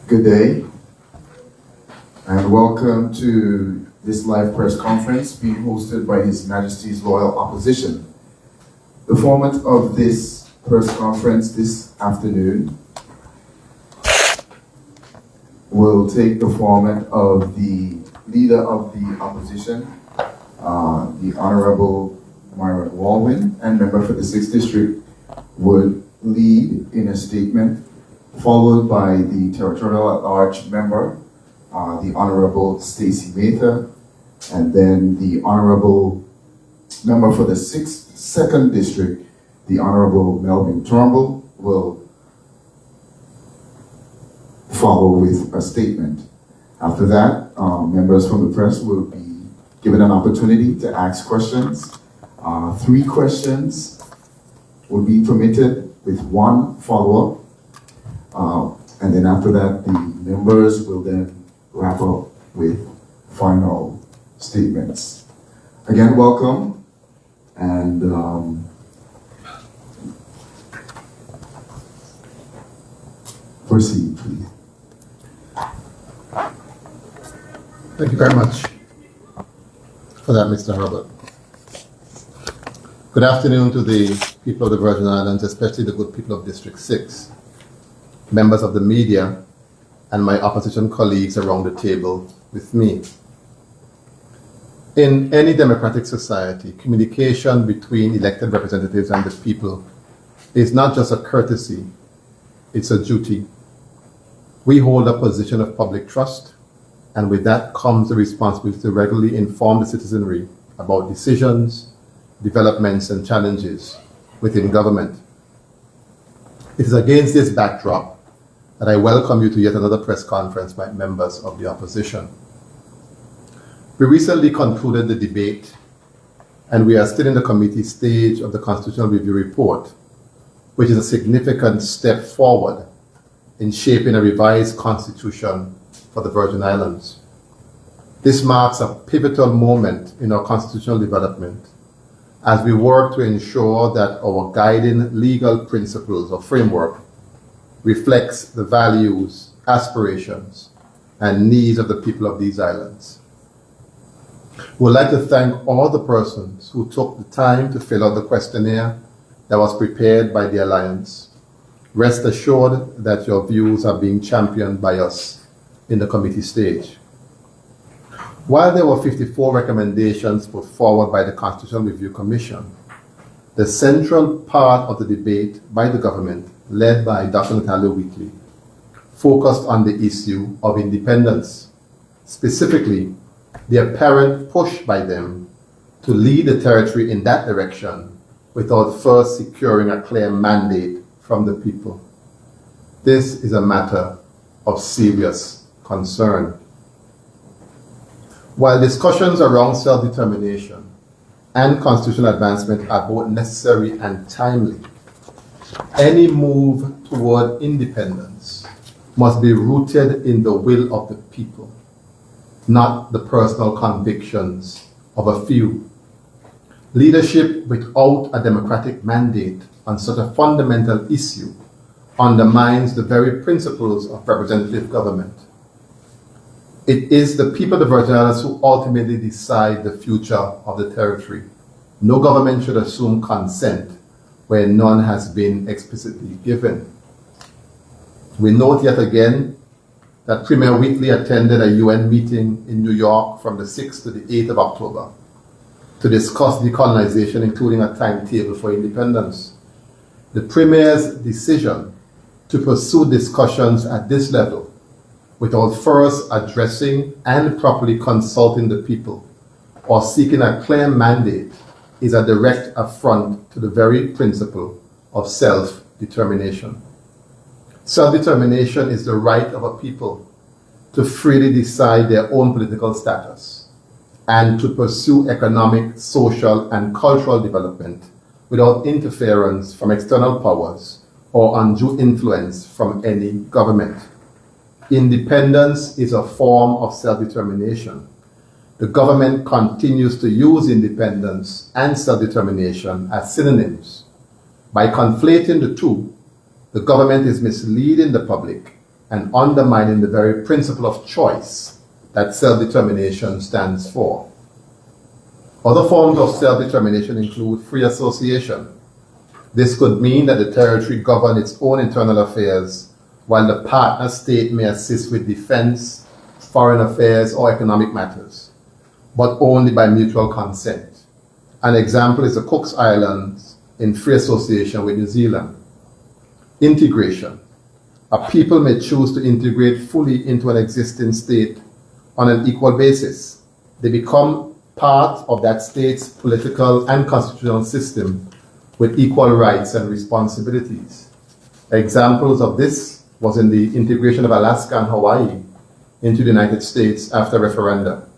Good day, and welcome to this live press conference being hosted by His Majesty's Loyal Opposition. The format of this press conference this afternoon will take the format of the Leader of the Opposition, the Honorable Myron Walwyn, and member for the 6th District, would lead in a statement, followed by the Territorial at-Large member, the Honorable Stacey Mather, and then the Honorable member for the 2nd District, the Honorable Melvin Turnbull, will follow with a statement. After that, members from the press will be given an opportunity to ask questions. 3 questions will be permitted with 1 follow-up. And then after that, the members will then wrap up with final statements. Again, welcome, and proceed, please. Thank you very much for that, Mr. Herbert. Good afternoon to the people of the Virgin Islands, especially the good people of District 6, members of the media, and my opposition colleagues around the table with me. In any democratic society, communication between elected representatives and the people is not just a courtesy, it's a duty. We hold a position of public trust, and with that comes the responsibility to regularly inform the citizenry about decisions, developments, and challenges within government. It is against this backdrop that I welcome you to yet another press conference by members of the opposition. We recently concluded the debate, and we are still in the committee stage of the Constitutional Review Report, which is a significant step forward in shaping a revised constitution for the Virgin Islands. This marks a pivotal moment in our constitutional development as we work to ensure that our guiding legal principles or framework reflects the values, aspirations, and needs of the people of these islands. We'd like to thank all the persons who took the time to fill out the questionnaire that was prepared by the Alliance. Rest assured that your views are being championed by us in the committee stage. While there were 54 recommendations put forward by the Constitutional Review Commission, the central part of the debate by the government, led by Dr. Natalia Wheatley, focused on the issue of independence, specifically the apparent push by them to lead the territory in that direction without first securing a clear mandate from the people. This is a matter of serious concern. While discussions around self-determination and constitutional advancement are both necessary and timely, any move toward independence must be rooted in the will of the people, not the personal convictions of a few. Leadership without a democratic mandate on such a fundamental issue undermines the very principles of representative government. It is the people of the Virgin Islands who ultimately decide the future of the territory. No government should assume consent where none has been explicitly given. We note yet again that Premier Wheatley attended a UN meeting in New York from the 6th to the 8th of October to discuss decolonization, including a timetable for independence. The Premier's decision to pursue discussions at this level without first addressing and properly consulting the people or seeking a clear mandate is a direct affront to the very principle of self-determination. Self-determination is the right of a people to freely decide their own political status and to pursue economic, social, and cultural development without interference from external powers or undue influence from any government. Independence is a form of self-determination. The government continues to use independence and self-determination as synonyms. By conflating the two, the government is misleading the public and undermining the very principle of choice that self-determination stands for. Other forms of self-determination include free association. This could mean that the territory govern its own internal affairs, while the partner state may assist with defense, foreign affairs, or economic matters, but only by mutual consent. An example is the Cook Islands in free association with New Zealand. Integration. A people may choose to integrate fully into an existing state on an equal basis. They become part of that state's political and constitutional system with equal rights and responsibilities. Examples of this was in the integration of Alaska and Hawaii into the United States after referenda.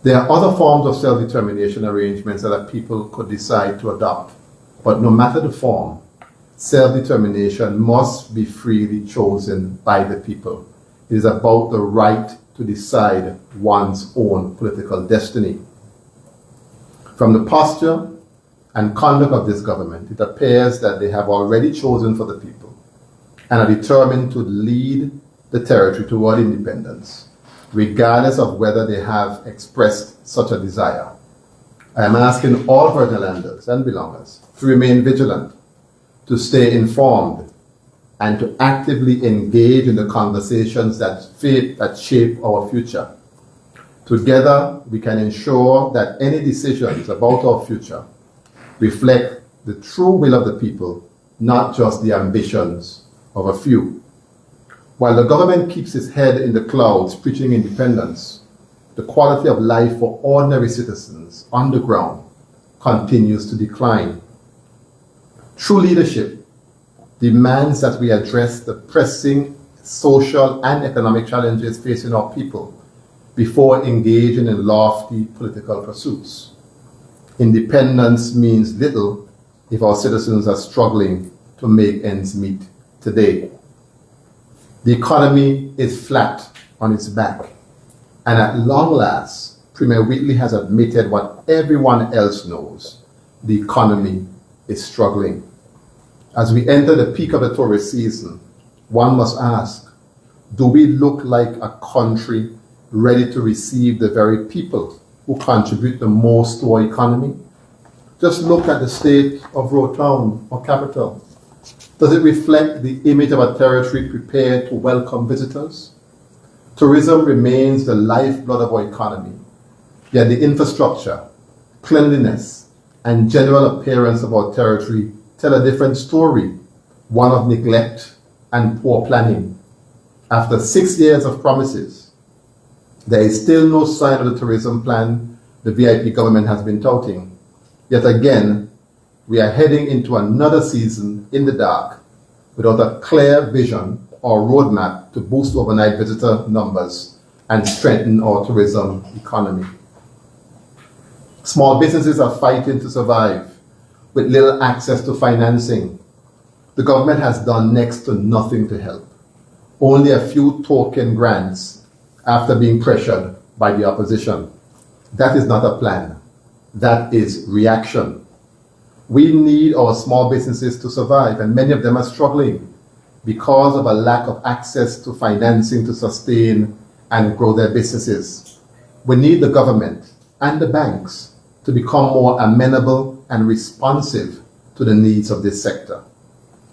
There are other forms of self-determination arrangements that a people could decide to adopt, but no matter the form, self-determination must be freely chosen by the people. It is about the right to decide one's own political destiny. From the posture and conduct of this government, it appears that they have already chosen for the people and are determined to lead the territory toward independence, regardless of whether they have expressed such a desire. I am asking all Virgin Islanders and belongers to remain vigilant, to stay informed, and to actively engage in the conversations that shape our future. Together, we can ensure that any decisions about our future reflect the true will of the people, not just the ambitions of a few. While the government keeps its head in the clouds preaching independence, the quality of life for ordinary citizens on the ground continues to decline. True leadership demands that we address the pressing social and economic challenges facing our people before engaging in lofty political pursuits. Independence means little if our citizens are struggling to make ends meet today. The economy is flat on its back, and at long last, Premier Wheatley has admitted what everyone else knows: the economy is struggling. As we enter the peak of the tourist season, one must ask, do we look like a country ready to receive the very people who contribute the most to our economy? Just look at the state of Rotown, our capital. Does it reflect the image of a territory prepared to welcome visitors? Tourism remains the lifeblood of our economy, yet the infrastructure, cleanliness, and general appearance of our territory tell a different story, one of neglect and poor planning. After 6 years of promises, there is still no sign of the tourism plan the VIP government has been touting. Yet again, we are heading into another season in the dark without a clear vision or roadmap to boost overnight visitor numbers and strengthen our tourism economy. Small businesses are fighting to survive with little access to financing. The government has done next to nothing to help. Only a few token grants after being pressured by the opposition. That is not a plan. That is reaction. We need our small businesses to survive, and many of them are struggling because of a lack of access to financing to sustain and grow their businesses. We need the government and the banks to become more amenable and responsive to the needs of this sector.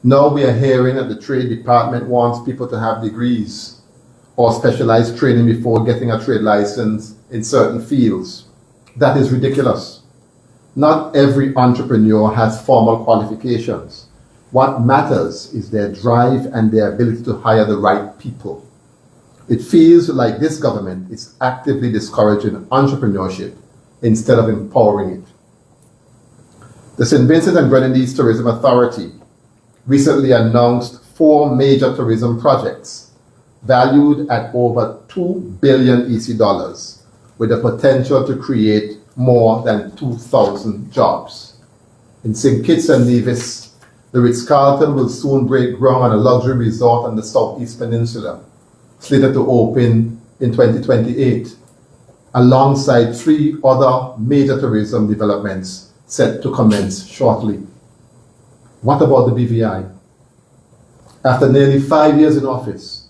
Now we are hearing that the Trade Department wants people to have degrees or specialized training before getting a trade license in certain fields. That is ridiculous. Not every entrepreneur has formal qualifications. What matters is their drive and their ability to hire the right people. It feels like this government is actively discouraging entrepreneurship instead of empowering it. The St. Vincent and Grenadines Tourism Authority recently announced 4 major tourism projects valued at over 2 billion EC dollars, with the potential to create more than 2,000 jobs. In St. Kitts and Nevis, the Ritz-Carlton will soon break ground on a luxury resort on the Southeast Peninsula, slated to open in 2028, alongside 3 other major tourism developments set to commence shortly. What about the BVI? After nearly 5 years in office,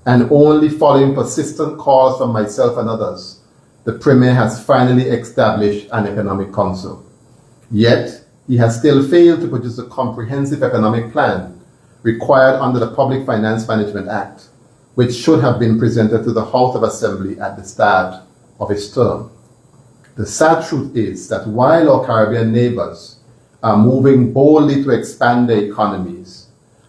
and only following persistent calls from myself and others, the Premier has finally established an economic council. Yet, he has still failed to produce a comprehensive economic plan required under the Public Finance Management Act, which should have been presented to the House of Assembly at the start of his term. The sad truth is that while our Caribbean neighbors are moving boldly to expand their economies,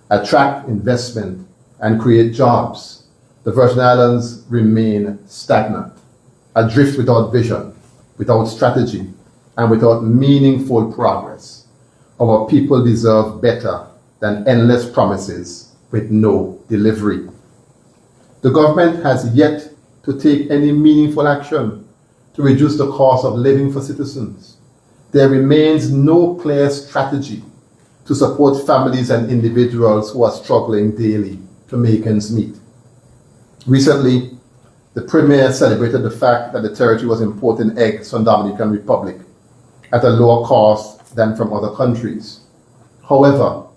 attract investment, and create jobs, the Virgin Islands remain stagnant, adrift without vision, without strategy, and without meaningful progress. Our people deserve better than endless promises with no delivery. The government has yet to take any meaningful action to reduce the cost of living for citizens. There remains no clear strategy to support families and individuals who are struggling daily to make ends meet. Recently, the Premier celebrated the fact that the territory was importing eggs from the Dominican Republic at a lower cost than from other countries. However,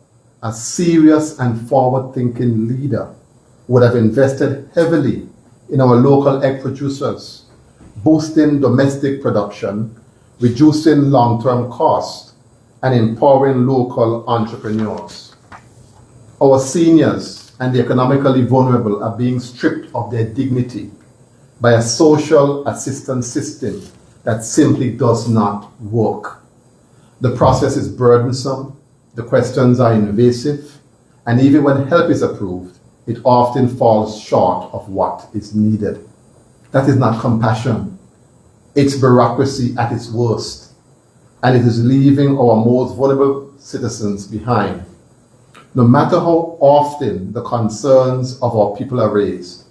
a serious and forward-thinking leader would have invested heavily in our local egg producers, boosting domestic production, reducing long-term costs, and empowering local entrepreneurs. Our seniors and the economically vulnerable are being stripped of their dignity by a social assistance system that simply does not work. The process is burdensome, the questions are invasive, and even when help is approved, it often falls short of what is needed. That is not compassion. It's bureaucracy at its worst, and it is leaving our most vulnerable citizens behind. No matter how often the concerns of our people are raised,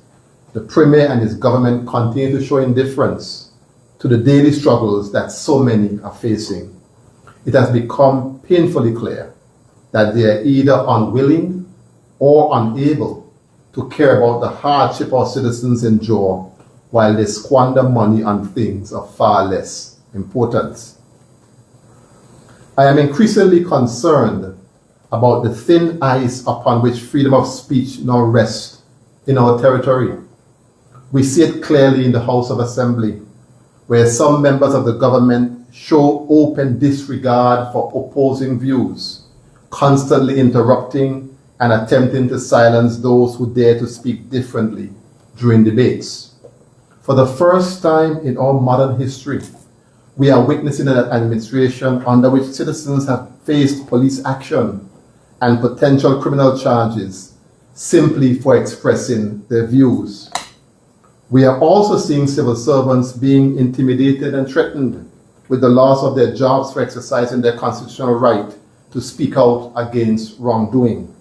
the Premier and his government continue to show indifference to the daily struggles that so many are facing. It has become painfully clear that they are either unwilling or unable to care about the hardship our citizens endure while they squander money on things of far less importance. I am increasingly concerned about the thin ice upon which freedom of speech now rests in our territory. We see it clearly in the House of Assembly, where some members of the government show open disregard for opposing views, constantly interrupting and attempting to silence those who dare to speak differently during debates. For the first time in our modern history, we are witnessing an administration under which citizens have faced police action and potential criminal charges simply for expressing their views. We are also seeing civil servants being intimidated and threatened with the loss of their jobs for exercising their constitutional right to speak out against wrongdoing.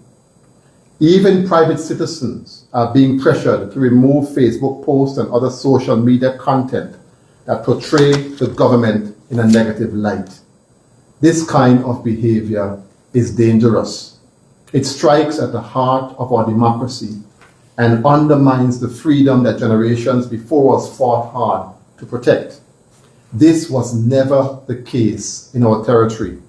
Even private citizens are being pressured to remove Facebook posts and other social media content that portray the government in a negative light. This kind of behavior is dangerous. It strikes at the heart of our democracy and undermines the freedom that generations before us fought hard to protect. This was never the case in our territory.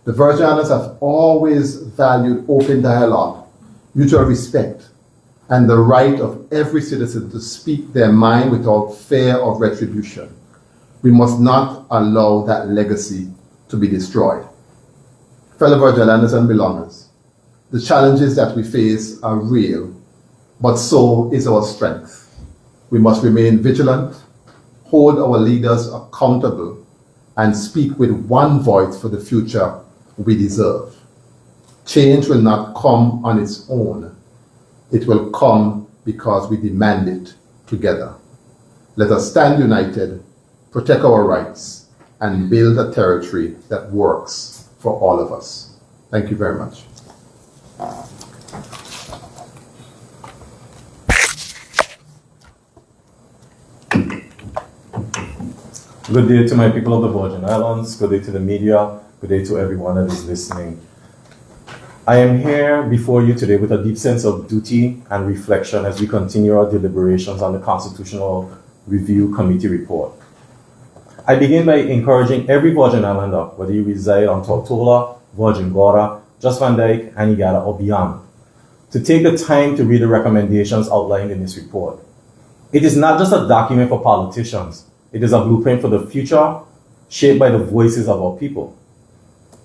The Virgin Islands have always valued open dialogue, mutual respect, and the right of every citizen to speak their mind without fear of retribution. We must not allow that legacy to be destroyed. Fellow Virgin Islanders and belongers, the challenges that we face are real, but so is our strength. We must remain vigilant, hold our leaders accountable, and speak with one voice for the future we deserve. Change will not come on its own. It will come because we demand it together. Let us stand united, protect our rights, and build a territory that works for all of us. Thank you very much. Good day to my people of the Virgin Islands. Good day to the media. Good day to everyone that is listening. I am here before you today with a deep sense of duty and reflection as we continue our deliberations on the Constitutional Review Committee report. I begin by encouraging every Virgin Islander, whether you reside on Tortola, Virgin Gorda, Just Van Dyke, Anegada, or beyond, to take the time to read the recommendations outlined in this report. It is not just a document for politicians. It is a blueprint for the future, shaped by the voices of our people.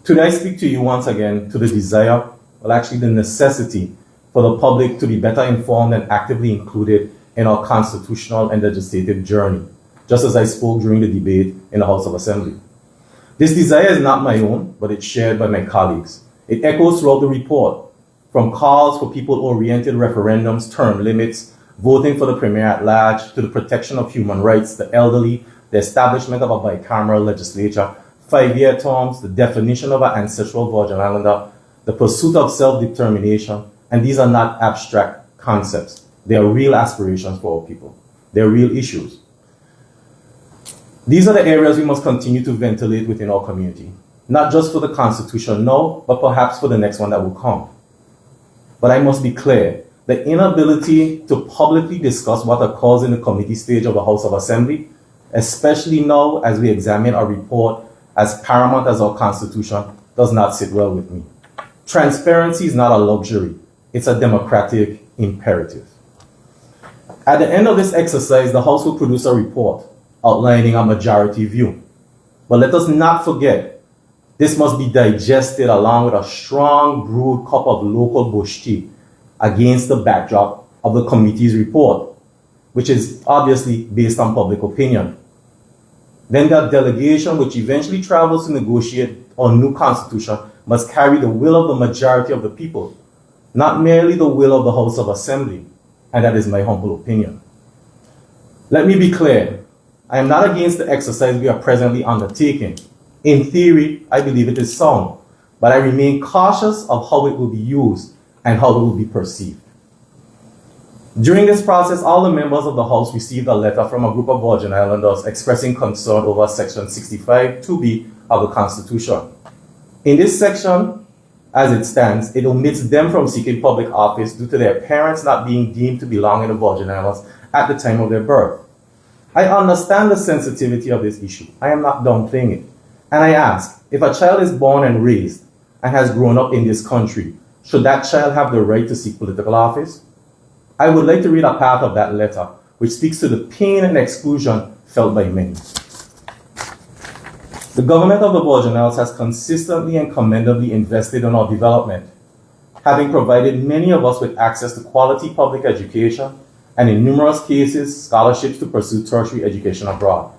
Today I speak to you once again to the desire, well actually the necessity, for the public to be better informed and actively included in our constitutional and legislative journey, just as I spoke during the debate in the House of Assembly. This desire is not my own, but it's shared by my colleagues. It echoes throughout the report, from calls for people-oriented referendums, term limits, voting for the Premier at large, to the protection of human rights, the elderly, the establishment of a bicameral legislature, 5-year terms, the definition of an ancestral Virgin Islander, the pursuit of self-determination, and these are not abstract concepts. They are real aspirations for our people. They are real issues. These are the areas we must continue to ventilate within our community, not just for the Constitution now, but perhaps for the next one that will come. But I must be clear, the inability to publicly discuss what occurs in the committee stage of the House of Assembly, especially now as we examine our report as paramount as our Constitution, does not sit well with me. Transparency is not a luxury, it's a democratic imperative. At the end of this exercise, the House will produce a report outlining a majority view. But let us not forget, this must be digested along with a strong brewed cup of local bush tea against the backdrop of the committee's report, which is obviously based on public opinion. Then that delegation, which eventually travels to negotiate a new constitution, must carry the will of the majority of the people, not merely the will of the House of Assembly, and that is my humble opinion. Let me be clear, I am not against the exercise we are presently undertaking. In theory, I believe it is sound, but I remain cautious of how it will be used and how it will be perceived. During this process, all the members of the House received a letter from a group of Virgin Islanders expressing concern over Section 65 2B of the Constitution. In this section, as it stands, it omits them from seeking public office due to their parents not being deemed to belong in the Virgin Islands at the time of their birth. I understand the sensitivity of this issue. I am not downplaying it. And I ask, if a child is born and raised and has grown up in this country, should that child have the right to seek political office? I would like to read a part of that letter, which speaks to the pain and exclusion felt by many. The government of the Virgin Islands has consistently and commendably invested in our development, having provided many of us with access to quality public education and, in numerous cases, scholarships to pursue tertiary education abroad.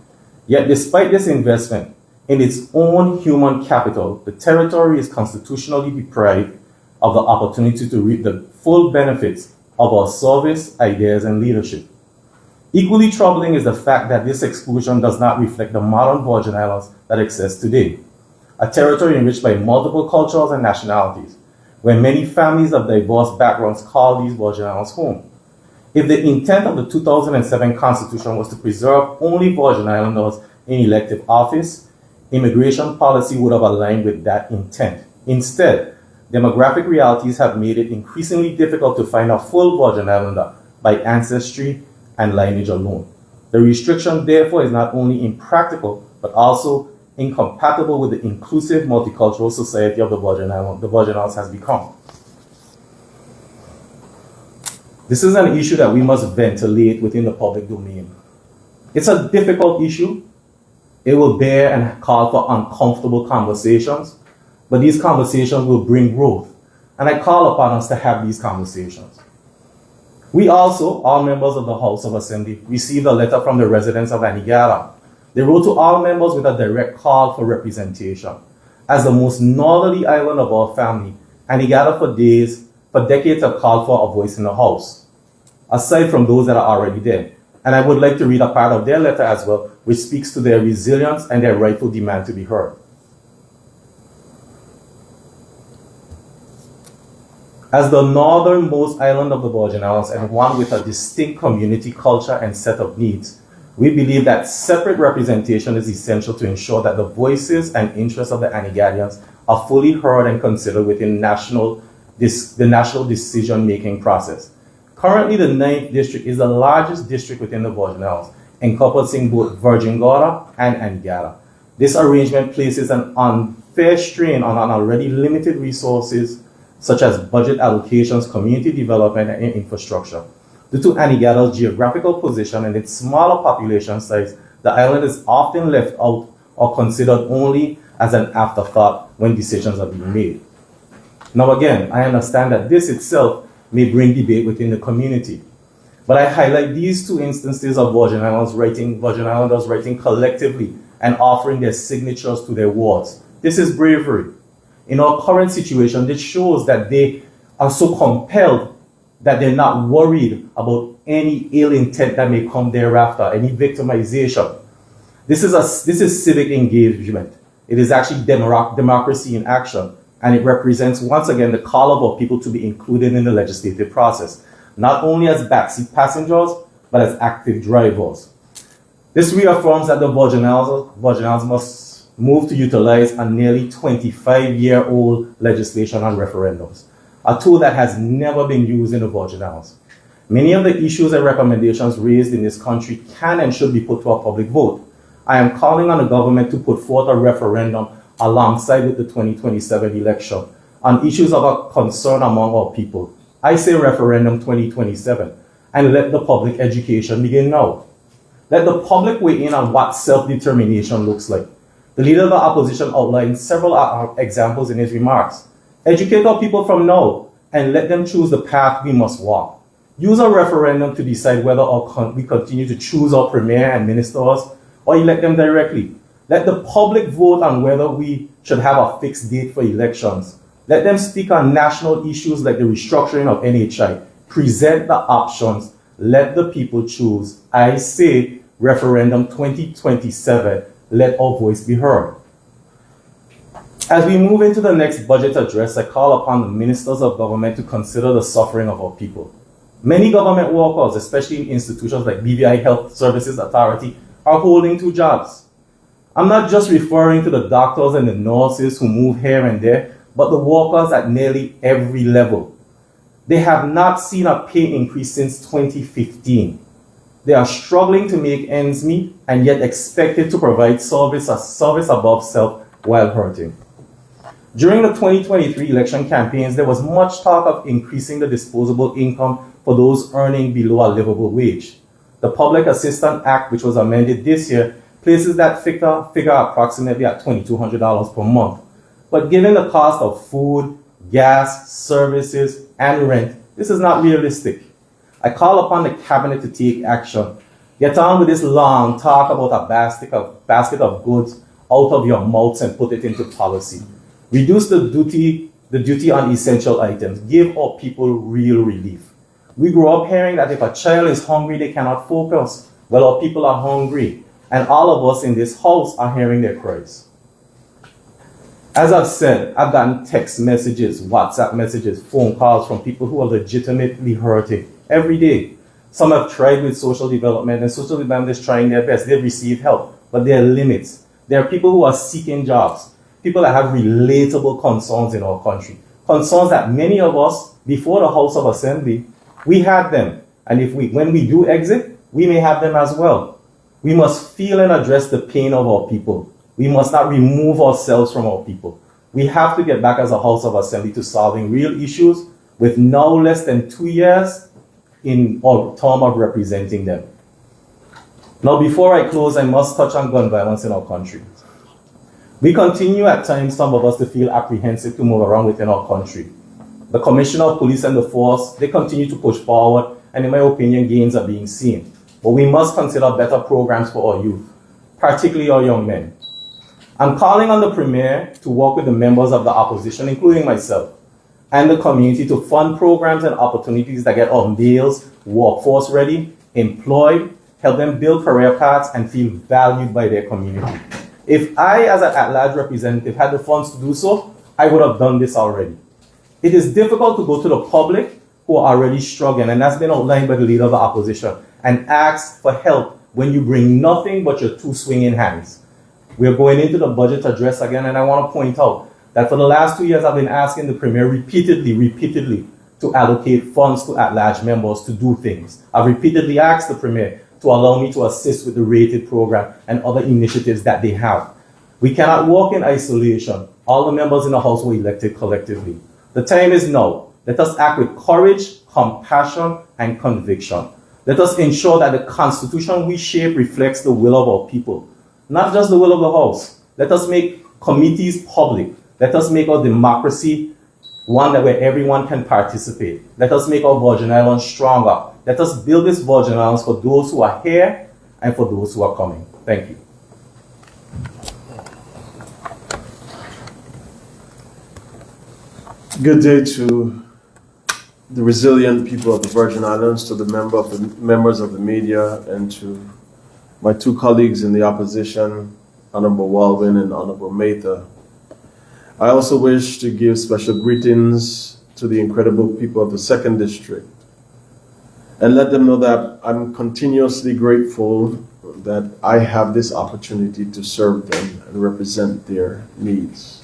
Yet, despite this investment in its own human capital, the territory is constitutionally deprived of the opportunity to reap the full benefits of our service, ideas, and leadership. Equally troubling is the fact that this exclusion does not reflect the modern Virgin Islands that exists today, a territory enriched by multiple cultures and nationalities, where many families of diverse backgrounds call these Virgin Islands home. If the intent of the 2007 Constitution was to preserve only Virgin Islanders in elective office, immigration policy would have aligned with that intent. Instead, demographic realities have made it increasingly difficult to find a full Virgin Islander by ancestry and lineage alone. The restriction, therefore, is not only impractical, but also incompatible with the inclusive multicultural society of the Virgin Islands has become. This is an issue that we must ventilate within the public domain. It's a difficult issue. It will bear and call for uncomfortable conversations, but these conversations will bring growth. And I call upon us to have these conversations. We also, all members of the House of Assembly, received a letter from the residents of Anegada. They wrote to all members with a direct call for representation. As the most northerly island of our family, Anegada for decades have called for a voice in the House, aside from those that are already there. And I would like to read a part of their letter as well, which speaks to their resilience and their rightful demand to be heard. As the northernmost island of the Virgin Islands and one with a distinct community culture and set of needs, we believe that separate representation is essential to ensure that the voices and interests of the Anegadians are fully heard and considered within the national decision-making process. Currently, the 9th District is the largest district within the Virgin Islands, encompassing both Virgin Gorda and Anegada. This arrangement places an unfair strain on already limited resources such as budget allocations, community development, and infrastructure. Due to Anegada's geographical position and its smaller population size, the island is often left out or considered only as an afterthought when decisions are being made. Now again, I understand that this itself may bring debate within the community, but I highlight these two instances of Virgin Islanders writing collectively and offering their signatures to their wards. This is bravery. In our current situation, this shows that they are so compelled that they're not worried about any ill intent that may come thereafter, any victimization. This is civic engagement. It is actually democracy in action, and it represents, once again, the call of our people to be included in the legislative process, not only as backseat passengers, but as active drivers. This reaffirms that the Virgin Islands must move to utilize a nearly 25-year-old legislation on referendums, a tool that has never been used in the Virgin Islands. Many of the issues and recommendations raised in this country can and should be put to a public vote. I am calling on the government to put forth a referendum alongside with the 2027 election on issues of a concern among our people. I say referendum 2027, and let the public education begin now. Let the public weigh in on what self-determination looks like. The leader of the opposition outlined several examples in his remarks. Educate our people from now and let them choose the path we must walk. Use a referendum to decide whether we continue to choose our premier and ministers or elect them directly. Let the public vote on whether we should have a fixed date for elections. Let them speak on national issues like the restructuring of NHI. Present the options. Let the people choose. I say referendum 2027. Let our voice be heard. As we move into the next budget address, I call upon the ministers of government to consider the suffering of our people. Many government workers, especially in institutions like BVI Health Services Authority, are holding two jobs. I'm not just referring to the doctors and the nurses who move here and there, but the workers at nearly every level. They have not seen a pay increase since 2015. They are struggling to make ends meet and yet expected to provide service above self while hurting. During the 2023 election campaigns, there was much talk of increasing the disposable income for those earning below a livable wage. The Public Assistance Act, which was amended this year, places that figure approximately at $2,200 per month. But given the cost of food, gas, services, and rent, this is not realistic. I call upon the cabinet to take action. Get on with this long talk about a basket of goods out of your mouths and put it into policy. Reduce the duty on essential items. Give our people real relief. We grew up hearing that if a child is hungry, they cannot focus. Well, our people are hungry, and all of us in this house are hearing their cries. As I've said, I've gotten text messages, WhatsApp messages, phone calls from people who are legitimately hurting every day. Some have tried with social development, and social development is trying their best. They've received help, but there are limits. There are people who are seeking jobs, people that have relatable concerns in our country, concerns that many of us, before the House of Assembly, we had them. And when we do exit, we may have them as well. We must feel and address the pain of our people. We must not remove ourselves from our people. We have to get back as a House of Assembly to solving real issues with no less than 2 years in our term of representing them. Now, before I close, I must touch on gun violence in our country. We continue at times, some of us, to feel apprehensive to move around within our country. The Commissioner of Police and the Force, they continue to push forward, and in my opinion, gains are being seen. But we must consider better programs for our youth, particularly our young men. I'm calling on the Premier to work with the members of the opposition, including myself, and the community to fund programs and opportunities that get our males workforce ready, employed, help them build career paths, and feel valued by their community. If I, as an at-large representative, had the funds to do so, I would have done this already. It is difficult to go to the public who are already struggling, and that's been outlined by the leader of the opposition, and ask for help when you bring nothing but your two swinging hands. We're going into the budget address again, and I want to point out that for the last 2 years, I've been asking the Premier repeatedly to allocate funds to at-large members to do things. I've repeatedly asked the Premier to allow me to assist with the rated program and other initiatives that they have. We cannot walk in isolation. All the members in the House were elected collectively. The time is now. Let us act with courage, compassion, and conviction. Let us ensure that the Constitution we shape reflects the will of our people, not just the will of the House. Let us make committees public. Let us make our democracy one that where everyone can participate. Let us make our Virgin Islands stronger. Let us build this Virgin Islands for those who are here and for those who are coming. Thank you. Good day to the resilient people of the Virgin Islands, to the members of the media, and to my two colleagues in the opposition, Honorable Walwyn and Honorable Mather. I also wish to give special greetings to the incredible people of the 2nd District and let them know that I'm continuously grateful that I have this opportunity to serve them and represent their needs.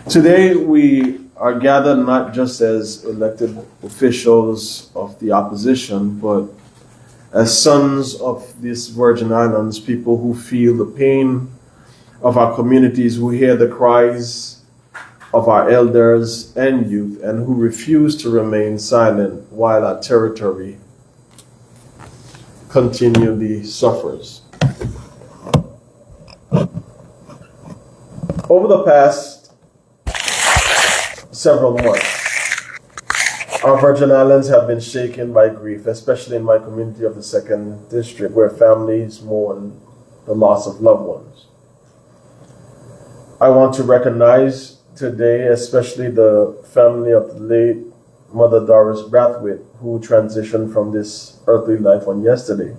Today, we are gathered not just as elected officials of the opposition, but as sons of these Virgin Islands, people who feel the pain of our communities, who hear the cries of our elders and youth, and who refuse to remain silent while our territory continually suffers. Over the past several months, our Virgin Islands have been shaken by grief, especially in my community of the 2nd District, where families mourn the loss of loved ones. I want to recognize today, especially the family of the late Mother Doris Brathwaite, who transitioned from this earthly life on yesterday.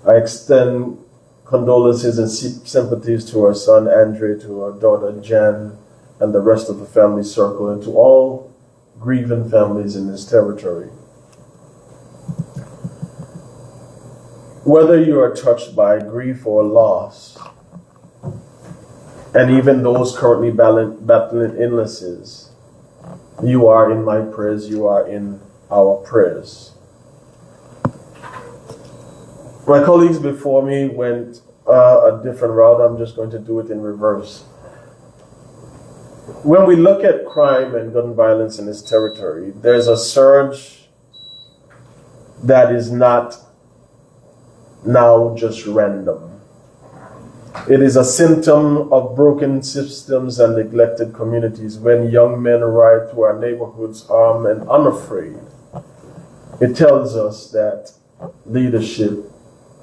I extend condolences and sympathies to her son, Andre, to her daughter, Jan, and the rest of the family circle, and to all grieving families in this territory. Whether you are touched by grief or loss, and even those currently battling illnesses, you are in my prayers, you are in our prayers. My colleagues before me went a different route. I'm just going to do it in reverse. When we look at crime and gun violence in this territory, there's a surge that is not now just random. It is a symptom of broken systems and neglected communities when young men ride through our neighborhoods armed and unafraid. It tells us that leadership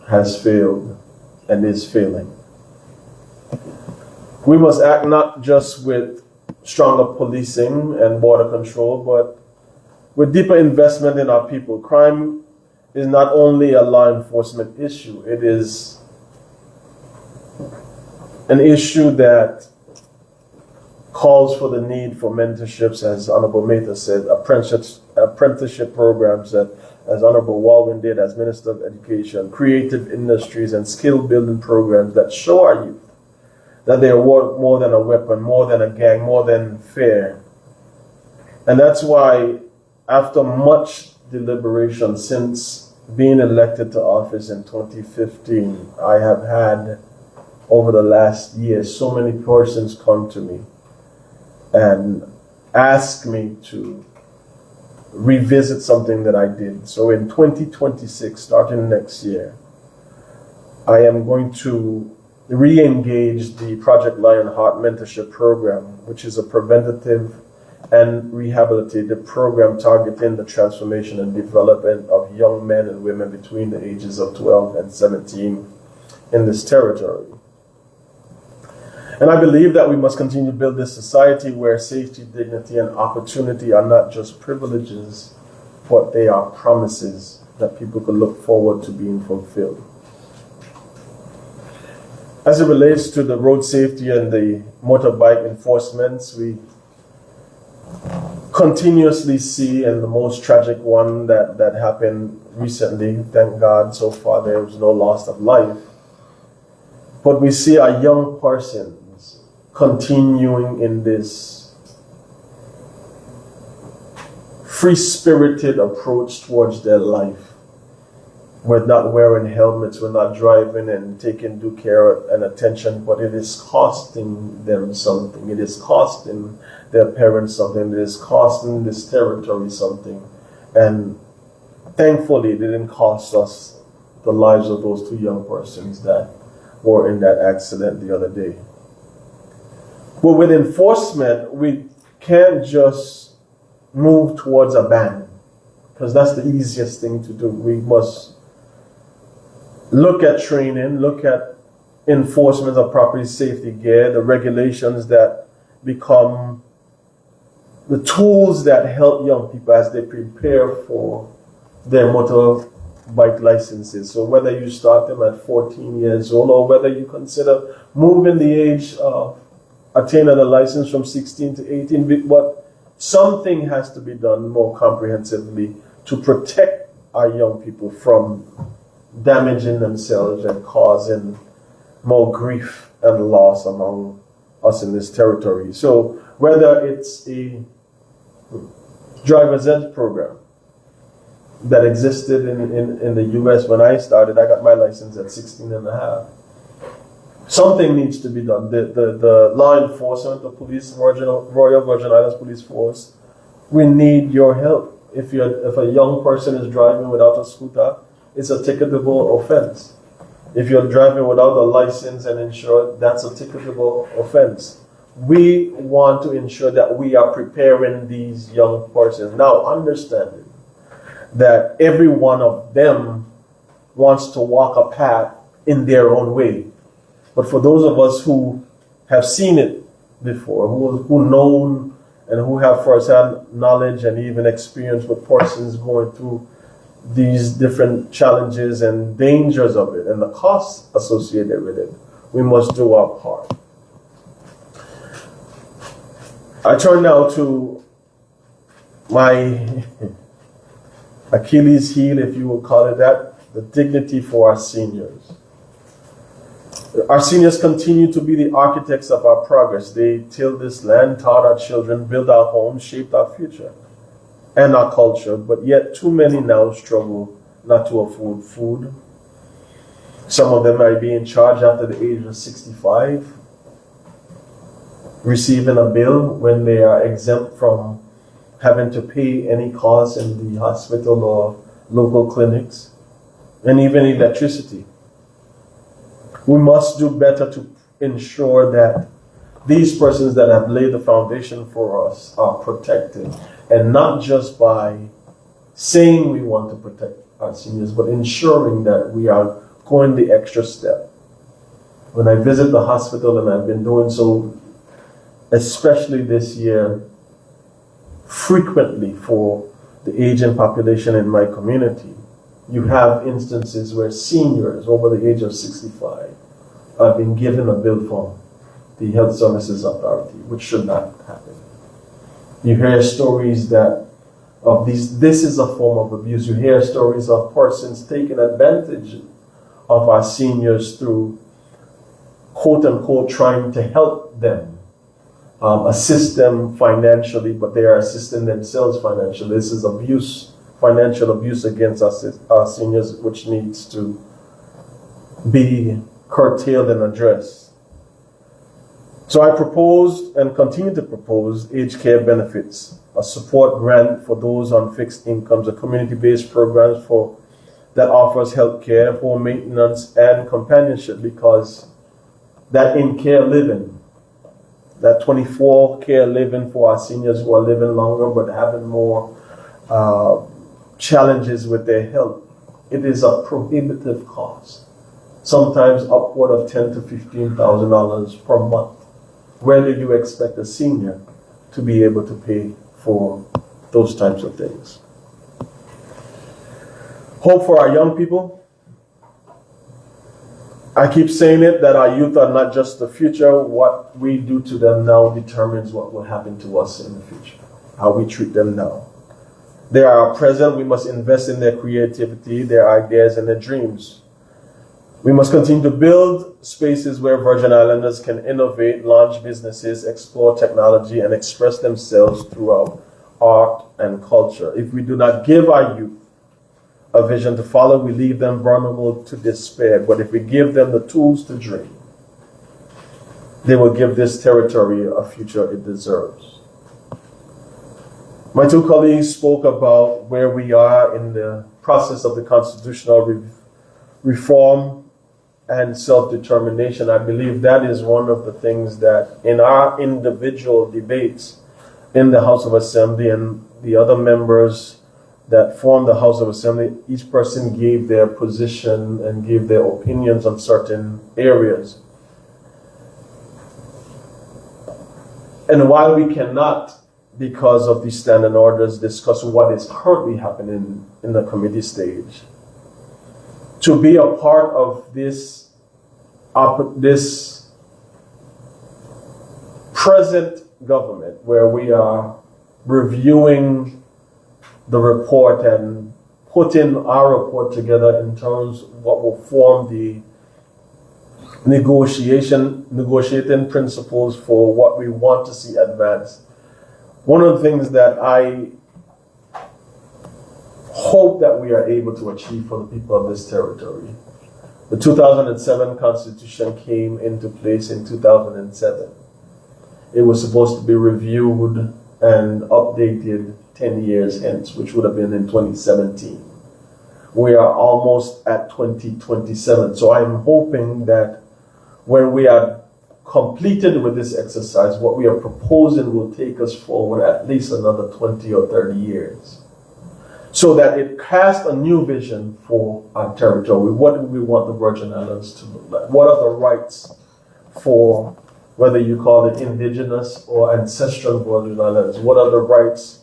has failed and is failing. We must act not just with stronger policing and border control, but with deeper investment in our people. Crime is not only a law enforcement issue, it is an issue that calls for the need for mentorships, as Honorable Mather said, apprenticeship programs that as Honorable Walwyn did as Minister of Education, creative industries and skill building programs that show our youth that they are more than a weapon, more than a gang, more than fear. And that's why, after much deliberation since being elected to office in 2015, I have had, over the last year, so many persons come to me and ask me to revisit something that I did. So in 2026, starting next year, I am going to re-engage the Project Lionheart Mentorship Program, which is a preventative and rehabilitative program targeting the transformation and development of young men and women between the ages of 12 and 17 in this territory. And I believe that we must continue to build this society where safety, dignity, and opportunity are not just privileges, but they are promises that people can look forward to being fulfilled. As it relates to the road safety and the motorbike enforcements, we continuously see, and the most tragic one that happened recently, thank God, so far there was no loss of life. But we see our young persons continuing in this free-spirited approach towards their life. We're not wearing helmets, we're not driving and taking due care and attention, but it is costing them something. It is costing their parents something. It is costing this territory something. And thankfully, it didn't cost us the lives of those two young persons that were in that accident the other day. But with enforcement, we can't just move towards a ban, because that's the easiest thing to do. We must look at training, look at enforcement of property safety gear, the regulations that become the tools that help young people as they prepare for their motorbike licenses. So whether you start them at 14 years old or whether you consider moving the age of attaining a license from 16 to 18, but something has to be done more comprehensively to protect our young people from damaging themselves and causing more grief and loss among us in this territory. So whether it's a driver's ed program that existed in the US when I started, I got my license at 16 and a half. Something needs to be done. The law enforcement, the police, Royal Virgin Islands Police Force, we need your help. If a young person is driving without a scooter, it's a ticketable offense. If you're driving without a license and insured, that's a ticketable offense. We want to ensure that we are preparing these young persons. Now, understanding that every one of them wants to walk a path in their own way. But for those of us who have seen it before, who know and who have first-hand knowledge and even experience with persons going through these different challenges and dangers of it and the costs associated with it, we must do our part. I turn now to my Achilles heel, if you will call it that, the dignity for our seniors. Our seniors continue to be the architects of our progress. They tilled this land, taught our children, built our homes, shaped our future and our culture, but yet too many now struggle not to afford food. Some of them might be in charge after the age of 65, receiving a bill when they are exempt from having to pay any costs in the hospital or local clinics, and even electricity. We must do better to ensure that these persons that have laid the foundation for us are protected, and not just by saying we want to protect our seniors, but ensuring that we are going the extra step. When I visit the hospital, and I've been doing so especially this year frequently for the aging population in my community, you have instances where seniors over the age of 65 have been given a bill from the Health Services Authority, which should not happen. You hear stories that of these. This is a form of abuse. You hear stories of persons taking advantage of our seniors through, quote unquote, trying to help them, assist them financially, but they are assisting themselves financially. This is abuse, financial abuse against our seniors, which needs to be curtailed and addressed. So I proposed and continue to propose aged care benefits, a support grant for those on fixed incomes, a community-based program that offers health care, home maintenance, and companionship, because that in-care living, that 24 care living for our seniors who are living longer but having more challenges with their health, it is a prohibitive cost, sometimes upward of $10,000 to $15,000 per month. Where do you expect a senior to be able to pay for those types of things? Hope for our young people. I keep saying it, that our youth are not just the future. What we do to them now determines what will happen to us in the future, how we treat them now. They are our present. We must invest in their creativity, their ideas, and their dreams. We must continue to build spaces where Virgin Islanders can innovate, launch businesses, explore technology, and express themselves throughout art and culture. If we do not give our youth a vision to follow, we leave them vulnerable to despair. But if we give them the tools to dream, they will give this territory a future it deserves. My two colleagues spoke about where we are in the process of the constitutional reform and self-determination. I believe that is one of the things that in our individual debates in the House of Assembly and the other members that form the House of Assembly, each person gave their position and gave their opinions on certain areas. And while we cannot, because of these standing orders, discuss what is currently happening in the committee stage, to be a part of this present government, where we are reviewing the report and putting our report together in terms of what will form the negotiating principles for what we want to see advanced. One of the things that I hope that we are able to achieve for the people of this territory. The 2007 Constitution came into place in 2007. It was supposed to be reviewed and updated 10 years hence, which would have been in 2017. We are almost at 2027. So I'm hoping that when we are completed with this exercise, what we are proposing will take us forward at least another 20 or 30 years, so that it casts a new vision for our territory. What do we want the Virgin Islands to look like? What are the rights for, whether you call it indigenous or ancestral Virgin Islands? What are the rights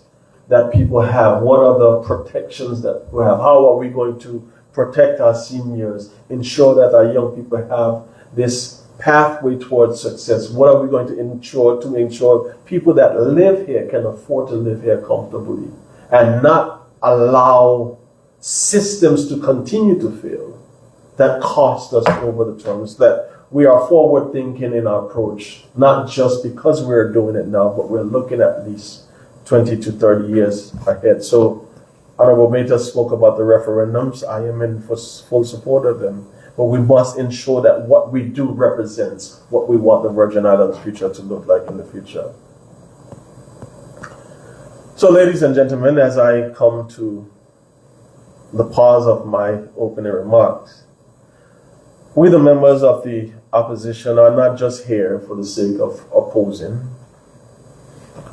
that people have? What are the protections that we have? How are we going to protect our seniors, ensure that our young people have this pathway towards success? What are we going to ensure people that live here can afford to live here comfortably and not allow systems to continue to fail that cost us over the terms, that we are forward thinking in our approach, not just because we're doing it now, but we're looking at least 20 to 30 years ahead. So Honorable Meta spoke about the referendums. I am in full support of them, but we must ensure that what we do represents what we want the Virgin Islands future to look like in the future. So, ladies and gentlemen, as I come to the pause of my opening remarks, we, the members of the opposition, are not just here for the sake of opposing.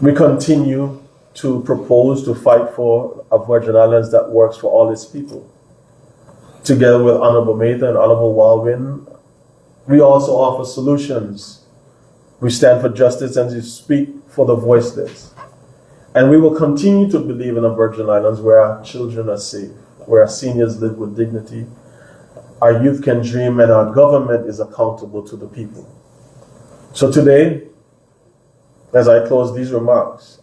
We continue to propose to fight for a Virgin Islands that works for all its people. Together with Honorable Meta and Honorable Walwyn, we also offer solutions. We stand for justice and we speak for the voiceless. And we will continue to believe in a Virgin Islands where our children are safe, where our seniors live with dignity, our youth can dream, and our government is accountable to the people. So today, as I close these remarks,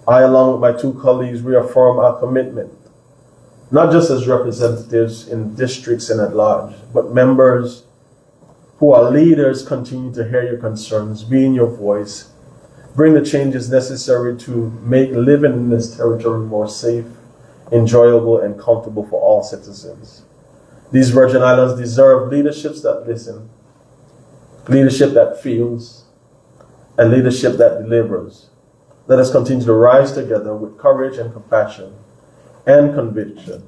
I, along with my two colleagues, reaffirm our commitment, not just as representatives in districts and at large, but members who are leaders continue to hear your concerns, be in your voice, bring the changes necessary to make living in this territory more safe, enjoyable, and comfortable for all citizens. These Virgin Islands deserve leaderships that listen, leadership that feels, and leadership that delivers. Let us continue to rise together with courage and compassion and conviction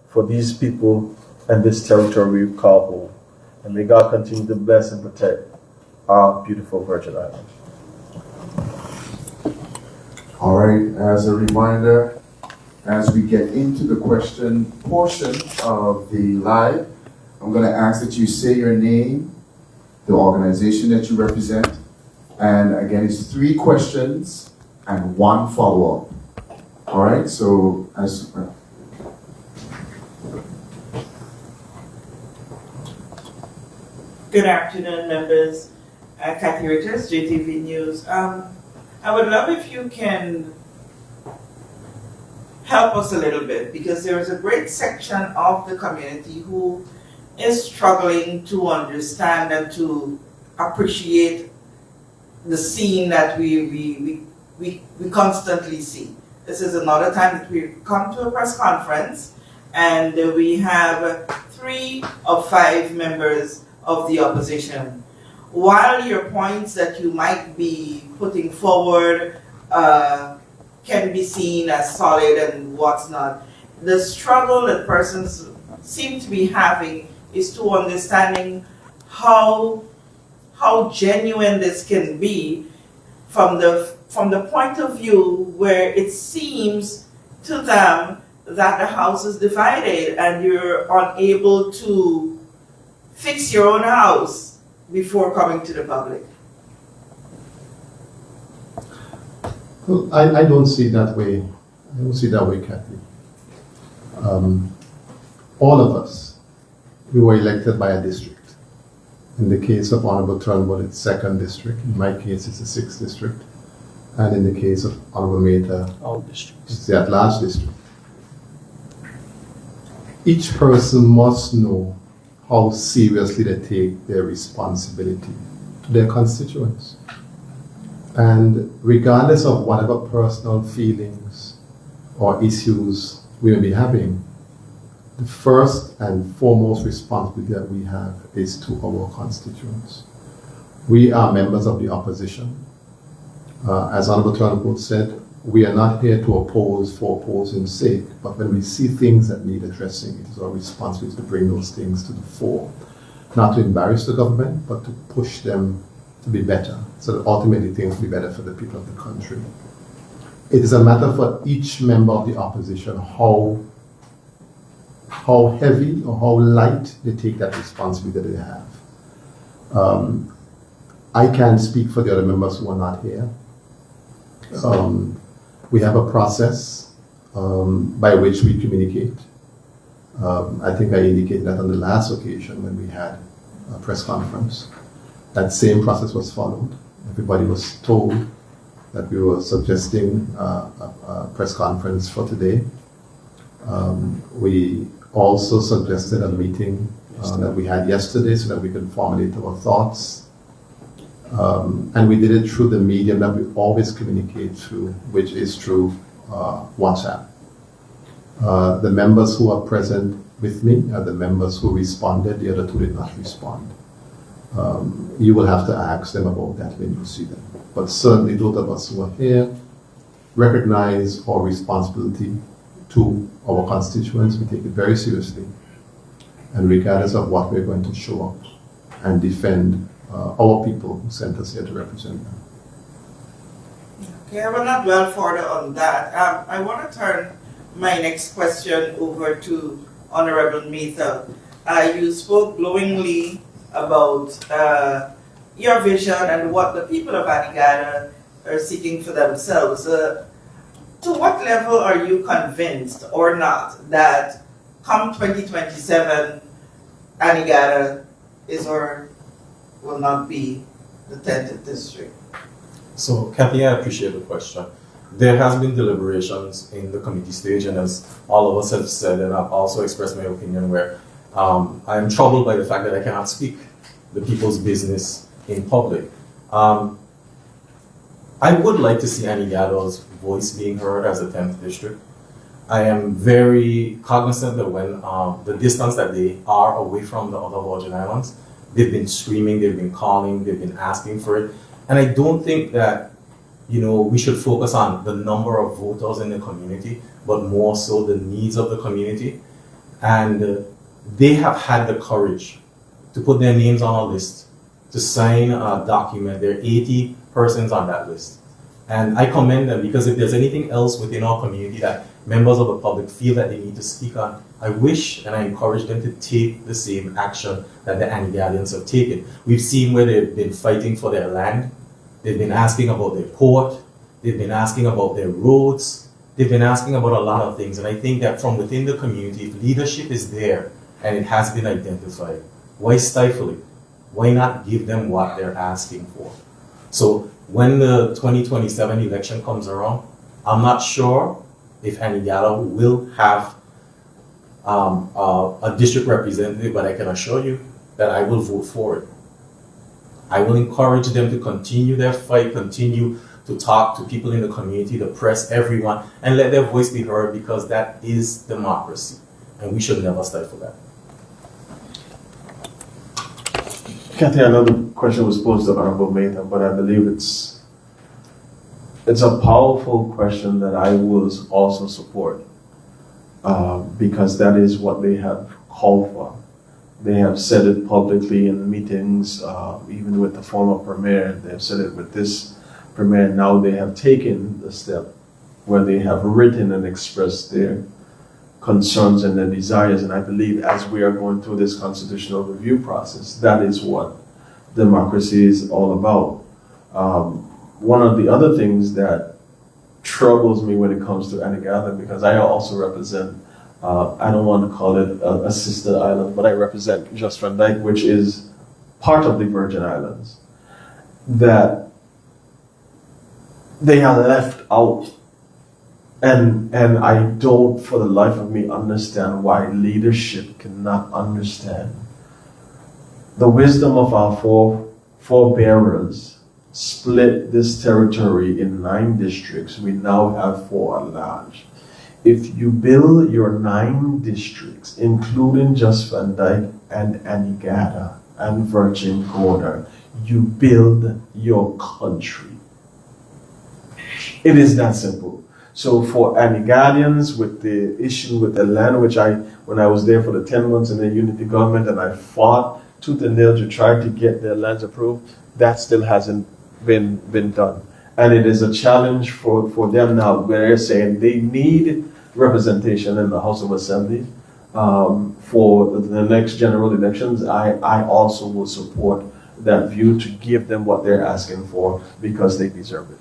for these people and this territory we call home. And may God continue to bless and protect our beautiful Virgin Islands. All right, as a reminder, as we get into the question portion of the live, I'm going to ask that you say your name, the organization that you represent, and again, it's 3 questions and 1 follow-up. All right, so as Good afternoon, members. Kathy Ritters, JTV News. I would love if you can help us a little bit, because there is a great section of the community who is struggling to understand and to appreciate the scene that we constantly see. This is another time that we've come to a press conference, and we have 3 of 5 members of the opposition. While your points that you might be putting forward can be seen as solid and what's not, the struggle that persons seem to be having is to understanding how genuine this can be from the point of view where it seems to them that the house is divided and you're unable to fix your own house before coming to the public. Well, I don't see it that way. I don't see it that way, Kathy. All of us, we were elected by a district. In the case of Honorable Turnbull, it's 2nd district. In my case, it's the 6th district. And in the case of Honorable Mehta, All districts. it's the at-large district. Each person must know how seriously they take their responsibility to their constituents. And regardless of whatever personal feelings or issues we may be having, the first and foremost responsibility that we have is to our constituents. We are members of the opposition. As Honorable Turnbull said, we are not here to oppose for opposing's sake, but when we see things that need addressing, it is our responsibility to bring those things to the fore. Not to embarrass the government, but to push them to be better, so that ultimately things will be better for the people of the country. It is a matter for each member of the opposition how heavy or how light they take that responsibility that they have. I can't speak for the other members who are not here. We have a process by which we communicate. I think I indicated that on the last occasion when we had a press conference. That same process was followed. Everybody was told that we were suggesting a press conference for today. We also suggested a meeting that we had yesterday so that we could formulate our thoughts. And we did it through the medium that we always communicate through, which is through WhatsApp. The members who are present with me are the members who responded. The other 2 did not respond. You will have to ask them about that when you see them. But certainly those of us who are here recognize our responsibility to our constituents. We take it very seriously. And regardless of what we're going to show up and defend our people who sent us here to represent them. Okay, I will not dwell further on that. I want to turn my next question over to Honorable Mehta. You spoke glowingly about your vision and what the people of Anegada are seeking for themselves. To what level are you convinced or not that come 2027, Anegada is or will not be the 10th district? So, Kathy, I appreciate the question. There has been deliberations in the committee stage, and as all of us have said, and I've also expressed my opinion, where I am troubled by the fact that I cannot speak the people's business in public. I would like to see Anigado's voice being heard as a 10th district. I am very cognizant that when the distance that they are away from the other Virgin Islands, they've been screaming, they've been calling, they've been asking for it. And I don't think that, we should focus on the number of voters in the community, but more so the needs of the community. And they have had the courage to put their names on a list, to sign a document. There are 80 persons on that list. And I commend them, because if there's anything else within our community that members of the public feel that they need to speak on, I wish and I encourage them to take the same action that the Anigadians have taken. We've seen where they've been fighting for their land. They've been asking about their port. They've been asking about their roads. They've been asking about a lot of things. And I think that from within the community, if leadership is there and it has been identified, why stifle it? Why not give them what they're asking for? So when the 2027 election comes around, I'm not sure if Anigado will have a district representative, but I can assure you that I will vote for it. I will encourage them to continue their fight, continue to talk to people in the community, the press, everyone, and let their voice be heard, because that is democracy, and we should never stifle that. Kathy, another question was posed to Honorable Mehta, but I believe it's a powerful question that I will also support, because that is what they have called for. They have said it publicly in meetings, even with the former premier. They have said it with this premier. Now they have taken the step where they have written and expressed their concerns and their desires. And I believe as we are going through this constitutional review process, that is what democracy is all about. One of the other things that troubles me when it comes to Anegada, because I also represent, I don't want to call it a sister island, but I represent Just Van Dyke, which is part of the Virgin Islands, that they are left out. And I don't, for the life of me, understand why leadership cannot understand the wisdom of our forebearers. Split this territory in 9 districts. We now have 4 at large. If you build your 9 districts, including Just Van Dyke and Anegada and Virgin Gorda, you build your country. It is that simple. So for Anegadians, with the issue with the land, which when I was there for the 10 months in the unity government, and I fought tooth and nail to try to get their lands approved, that still hasn't been done. And it is a challenge for them now, where they're saying they need representation in the House of Assembly for the next general elections. I also will support that view, to give them what they're asking for, because they deserve it.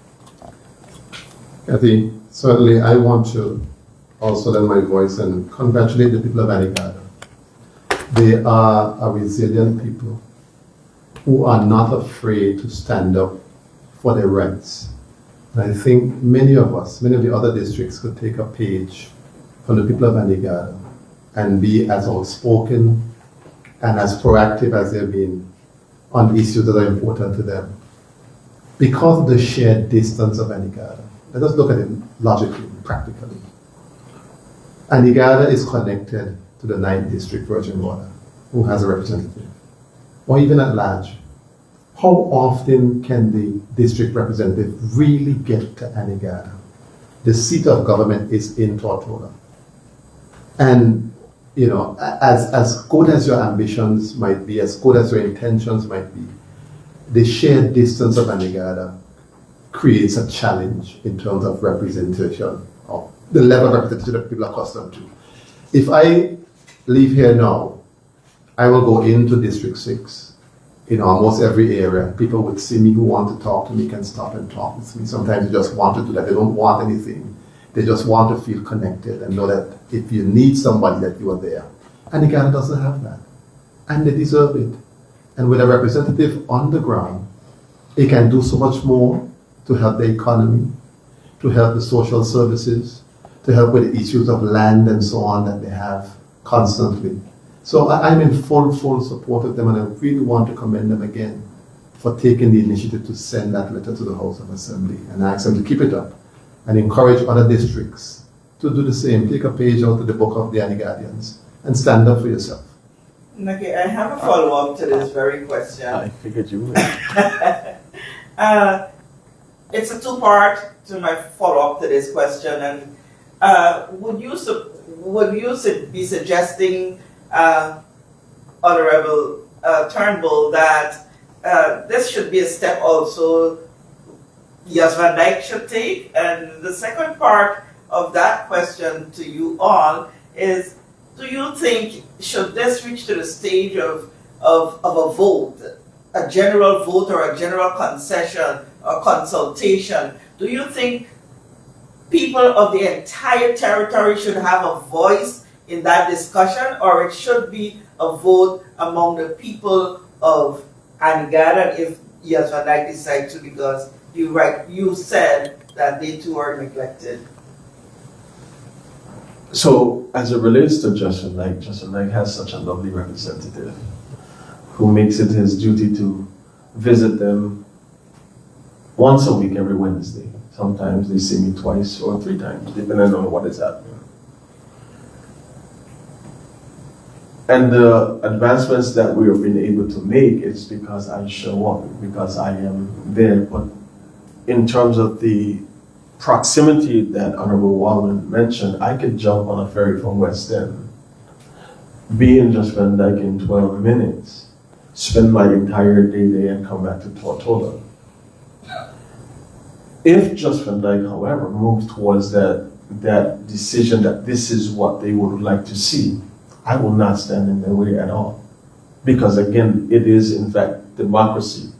Kathy, certainly I want to also lend my voice and congratulate the people of Anegada. They are a resilient people who are not afraid to stand up for their rights. And I think many of the other districts could take a page from the people of Anegada and be as outspoken and as proactive as they've been on issues that are important to them. Because of the shared distance of Anegada, let us look at it logically, practically. Anegada is connected to the 9th district, Virgin Gorda, who has a representative, or even at large. How often can the district representative really get to Anegada? The seat of government is in Tortola. And, as good as your ambitions might be, as good as your intentions might be, the sheer distance of Anegada creates a challenge in terms of representation, of the level of representation that people are accustomed to. If I leave here now, I will go into District 6. In almost every area, people would see me who want to talk to me can stop and talk with me. Sometimes they just want to do that. They don't want anything. They just want to feel connected and know that if you need somebody, that you are there. And Anegada doesn't have that. And they deserve it. And with a representative on the ground, it can do so much more to help the economy. to help the social services, to help with the issues of land and so on that they have constantly. So I'm in full support of them, and I really want to commend them again for taking the initiative to send that letter to the House of Assembly and ask them to keep it up and encourage other districts to do the same. Take a page out of the book of the Anigadians and stand up for yourself. Okay, I have a follow-up to this very question. I figured you would. It's a two-part to my follow-up to this question, and would you be suggesting, Honorable Turnbull, that this should be a step also Jas Van Dyke should take? And the second part of that question to you all is, do you think, should this reach to the stage of a vote, a general vote or a general concession or consultation, do you think people of the entire territory should have a voice in that discussion, or it should be a vote among the people of Anegada if Jas Van Dyke decides to, because you said that they too are neglected? So, as it relates to Justin Knight has such a lovely representative who makes it his duty to visit them once a week, every Wednesday. Sometimes they see me twice or 3 times, depending on what is happening. And the advancements that we have been able to make is because I show up, because I am there. But in terms of the proximity that Honorable Wallman mentioned, I could jump on a ferry from West End, be in Jas Van Dyke in 12 minutes, spend my entire day there and come back to Tortola. If Jas Van Dyke, however, moves towards that decision that this is what they would like to see, I will not stand in their way at all. Because again, it is in fact democracy.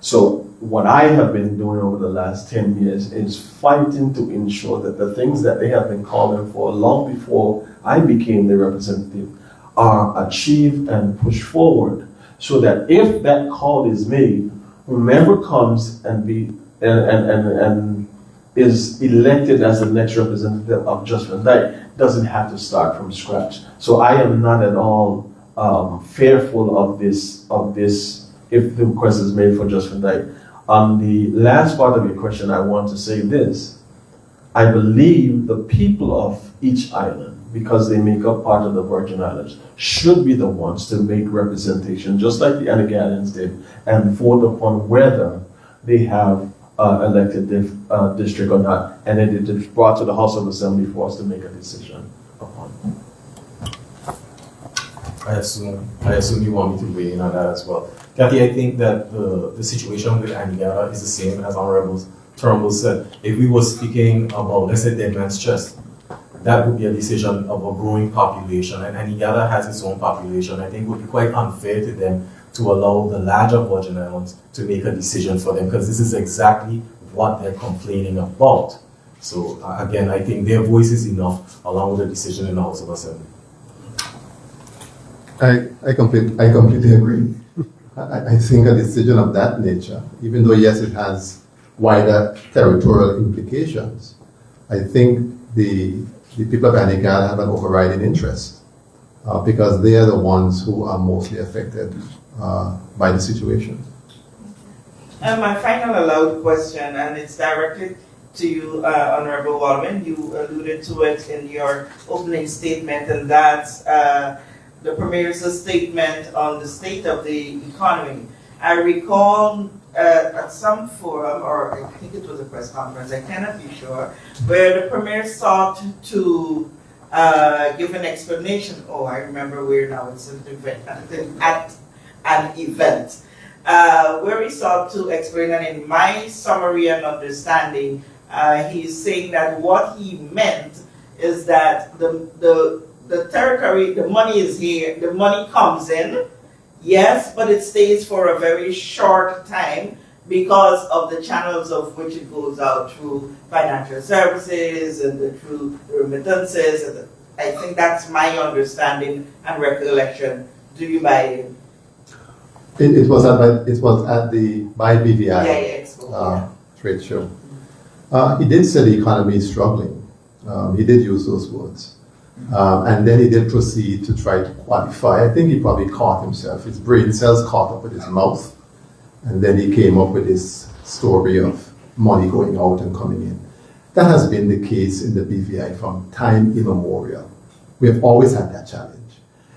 So what I have been doing over the last 10 years is fighting to ensure that the things that they have been calling for long before I became their representative are achieved and pushed forward, so that if that call is made, whomever comes and is elected as the next representative of Jas Van Dyke doesn't have to start from scratch. So I am not at all fearful of this if the request is made for Jas Van Dyke. On the last part of your question, I want to say this. I believe the people of each island, because they make up part of the Virgin Islands, should be the ones to make representation, just like the Anegadians did, and vote upon whether they have elected district or not. And then it is brought to the House of Assembly for us to make a decision upon. I assume you want me to weigh in on that as well. Kathy, I think that the situation with Anegada is the same as Honorable Turnbull said. If we were speaking about, let's say, Dead Man's Chest, that would be a decision of a growing population, and Anegada has its own population. I think it would be quite unfair to them to allow the larger Virgin Islands to make a decision for them, because this is exactly what they're complaining about. So again, I think their voice is enough along with the decision in the House of Assembly. I completely agree. I think a decision of that nature, even though yes, it has wider territorial implications, I think the people of Anegada have an overriding interest because they are the ones who are mostly affected by the situation. And my final allowed question, and it's directed to you, Honorable Wallman. You alluded to it in your opening statement, and that's the Premier's statement on the state of the economy. I recall at some forum, or I think it was a press conference, I cannot be sure, where the Premier sought to give an explanation. Oh, I remember where now, it's an event, at an event, where he sought to explain, and in my summary and understanding, he's saying that what he meant is that the territory, the money is here, the money comes in, yes, but it stays for a very short time because of the channels of which it goes out, through financial services and through the remittances. And I think that's my understanding and recollection. Do you buy it? It was at the BVI Expo, trade show. He did say the economy is struggling. He did use those words. And then he did proceed to try to qualify. I think he probably caught himself. His brain cells caught up with his mouth. And then he came up with this story of money going out and coming in. That has been the case in the BVI from time immemorial. We have always had that challenge.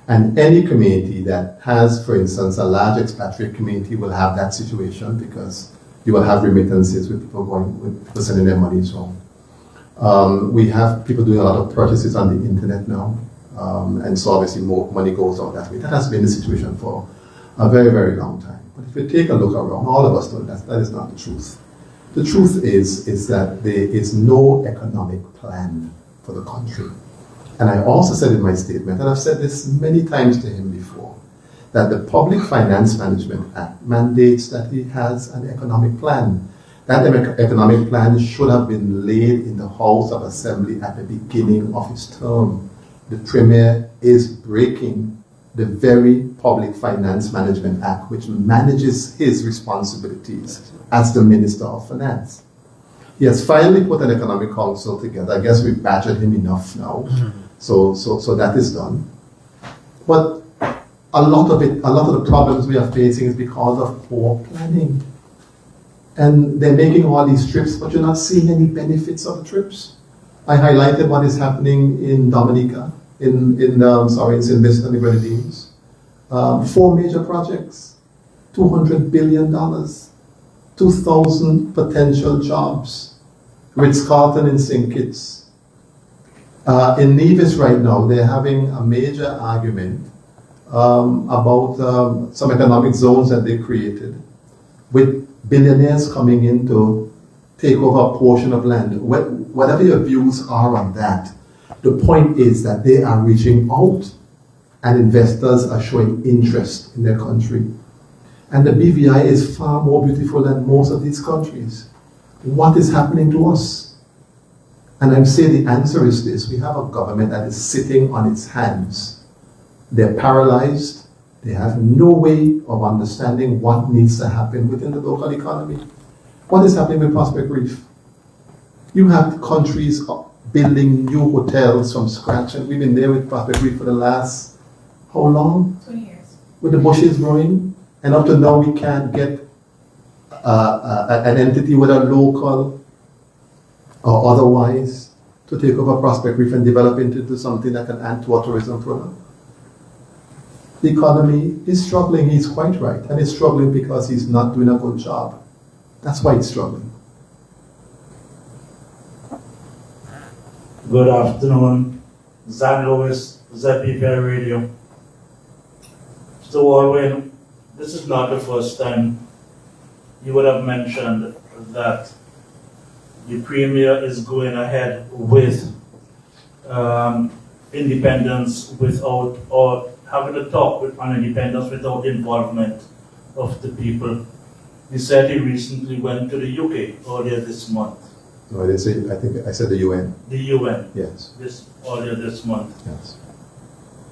And any community that has, for instance, a large expatriate community will have that situation because you will have remittances with people sending their money home. We have people doing a lot of purchases on the internet now, and so obviously more money goes out that way. That has been the situation for a very, very long time. But if you take a look around, all of us know that is not the truth. The truth is that there is no economic plan for the country. And I also said in my statement, and I've said this many times to him before, that the Public Finance Management Act mandates that he has an economic plan. That economic plan should have been laid in the House of Assembly at the beginning of his term. The Premier is breaking the very Public Finance Management Act, which manages his responsibilities as the Minister of Finance. He has finally put an economic council together. I guess we've badgered him enough now. So that is done. But a lot of the problems we are facing is because of poor planning. And they're making all these trips, but you're not seeing any benefits of the trips. I highlighted what is happening in Dominica, in St. Vincent and the Grenadines. 4 major projects, $200 billion, 2,000 potential jobs. Ritz-Carlton in St. Kitts. In Nevis right now, they're having a major argument about some economic zones that they created, with billionaires coming in to take over a portion of land. Whatever your views are on that, the point is that they are reaching out and investors are showing interest in their country. And the BVI is far more beautiful than most of these countries. What is happening to us? And I'm saying the answer is this: we have a government that is sitting on its hands. They're paralyzed. They have no way of understanding what needs to happen within the local economy. What is happening with Prospect Reef? You have countries building new hotels from scratch, and we've been there with Prospect Reef for the last, how long? 20 years. With the bushes growing, and up to now we can't get an entity with a local or otherwise to take over Prospect Reef and develop it into something that can add to our tourism product. The economy is struggling, he's quite right, and it's struggling because he's not doing a good job. That's why it's struggling. Good afternoon, Zach Lewis, ZPPI Radio. Mr. Walwyn, this is not the first time you would have mentioned that the Premier is going ahead with independence without, or having a talk on independence without involvement of the people. He said he recently went to the UK earlier this month. No, I think I said the UN. The UN. Yes. Earlier this month. Yes.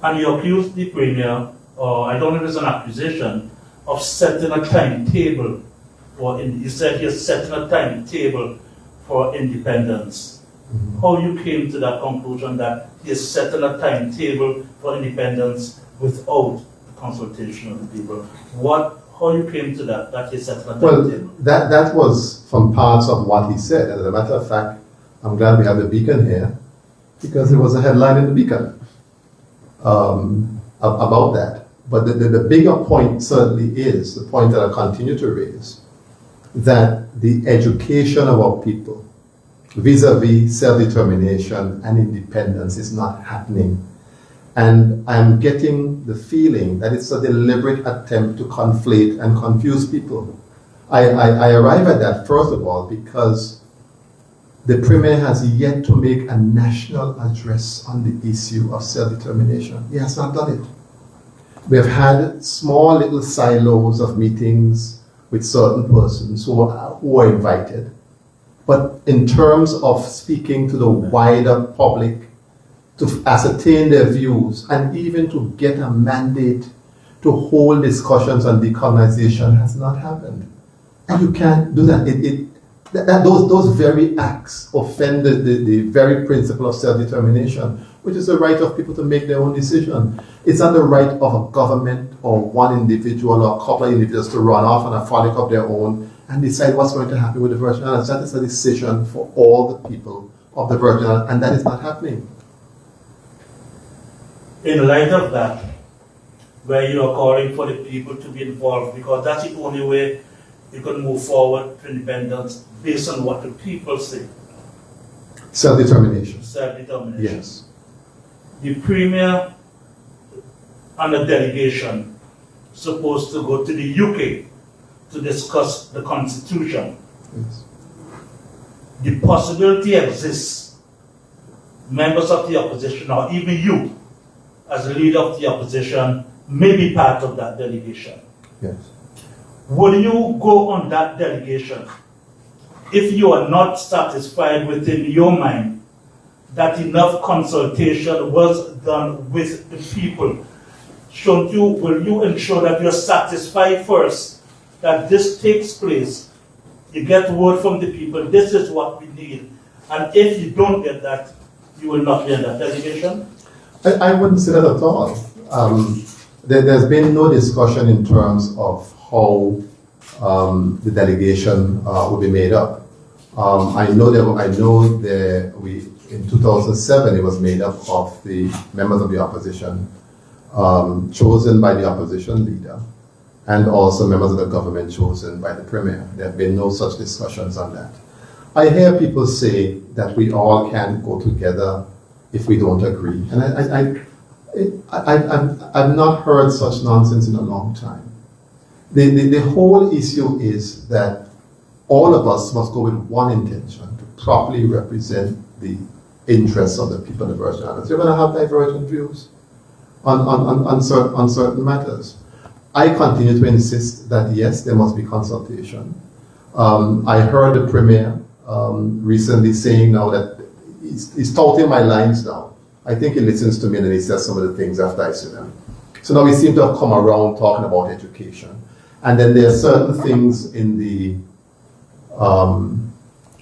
And you accused the Premier, or I don't know if it's an accusation, of setting a timetable for, you said you're setting a timetable for independence. Mm-hmm. How you came to that conclusion that he is setting a timetable for independence without consultation of the people? How you came to that he's setting a timetable? Well, that was from parts of what he said. As a matter of fact, I'm glad we have the Beacon here, because there was a headline in the Beacon about that. But the bigger point certainly is, the point that I continue to raise, that the education of our people vis-a-vis self-determination and independence is not happening. And I'm getting the feeling that it's a deliberate attempt to conflate and confuse people. I arrive at that, first of all, because the Premier has yet to make a national address on the issue of self-determination. He has not done it. We have had small little silos of meetings with certain persons who are invited. But in terms of speaking to the wider public, to ascertain their views, and even to get a mandate to hold discussions on decolonization has not happened. And you can't do that. those very acts offend the very principle of self-determination, which is the right of people to make their own decision. It's not the right of a government or one individual or a couple of individuals to run off on a frolic of their own and decide what's going to happen with the Virgin Islands. That is a decision for all the people of the Virgin Islands, and that is not happening. In light of that, where you are calling for the people to be involved, because that's the only way you can move forward to independence based on what the people say. Self-determination. Self-determination. Yes. The Premier and the delegation supposed to go to the UK to discuss the Constitution. Yes. The possibility exists, members of the opposition, or even you, as a leader of the opposition, may be part of that delegation. Yes. Would you go on that delegation if you are not satisfied within your mind that enough consultation was done with the people? Will you ensure that you're satisfied first that this takes place? You get word from the people, this is what we need. And if you don't get that, you will not be in that delegation? I wouldn't say that at all. There's been no discussion in terms of how the delegation will be made up. I know in 2007 it was made up of the members of the opposition chosen by the opposition leader, and also members of the government chosen by the Premier. There have been no such discussions on that. I hear people say that we all can go together if we don't agree, and I've not heard such nonsense in a long time. The whole issue is that all of us must go with one intention, to properly represent the interests of the people of the Virgin Islands. You're going to have divergent views on certain matters. I continue to insist that yes, there must be consultation. I heard the Premier recently saying now that he's touting my lines now. I think he listens to me and then he says some of the things after I say them. So now we seem to have come around talking about education. And then there are certain things in the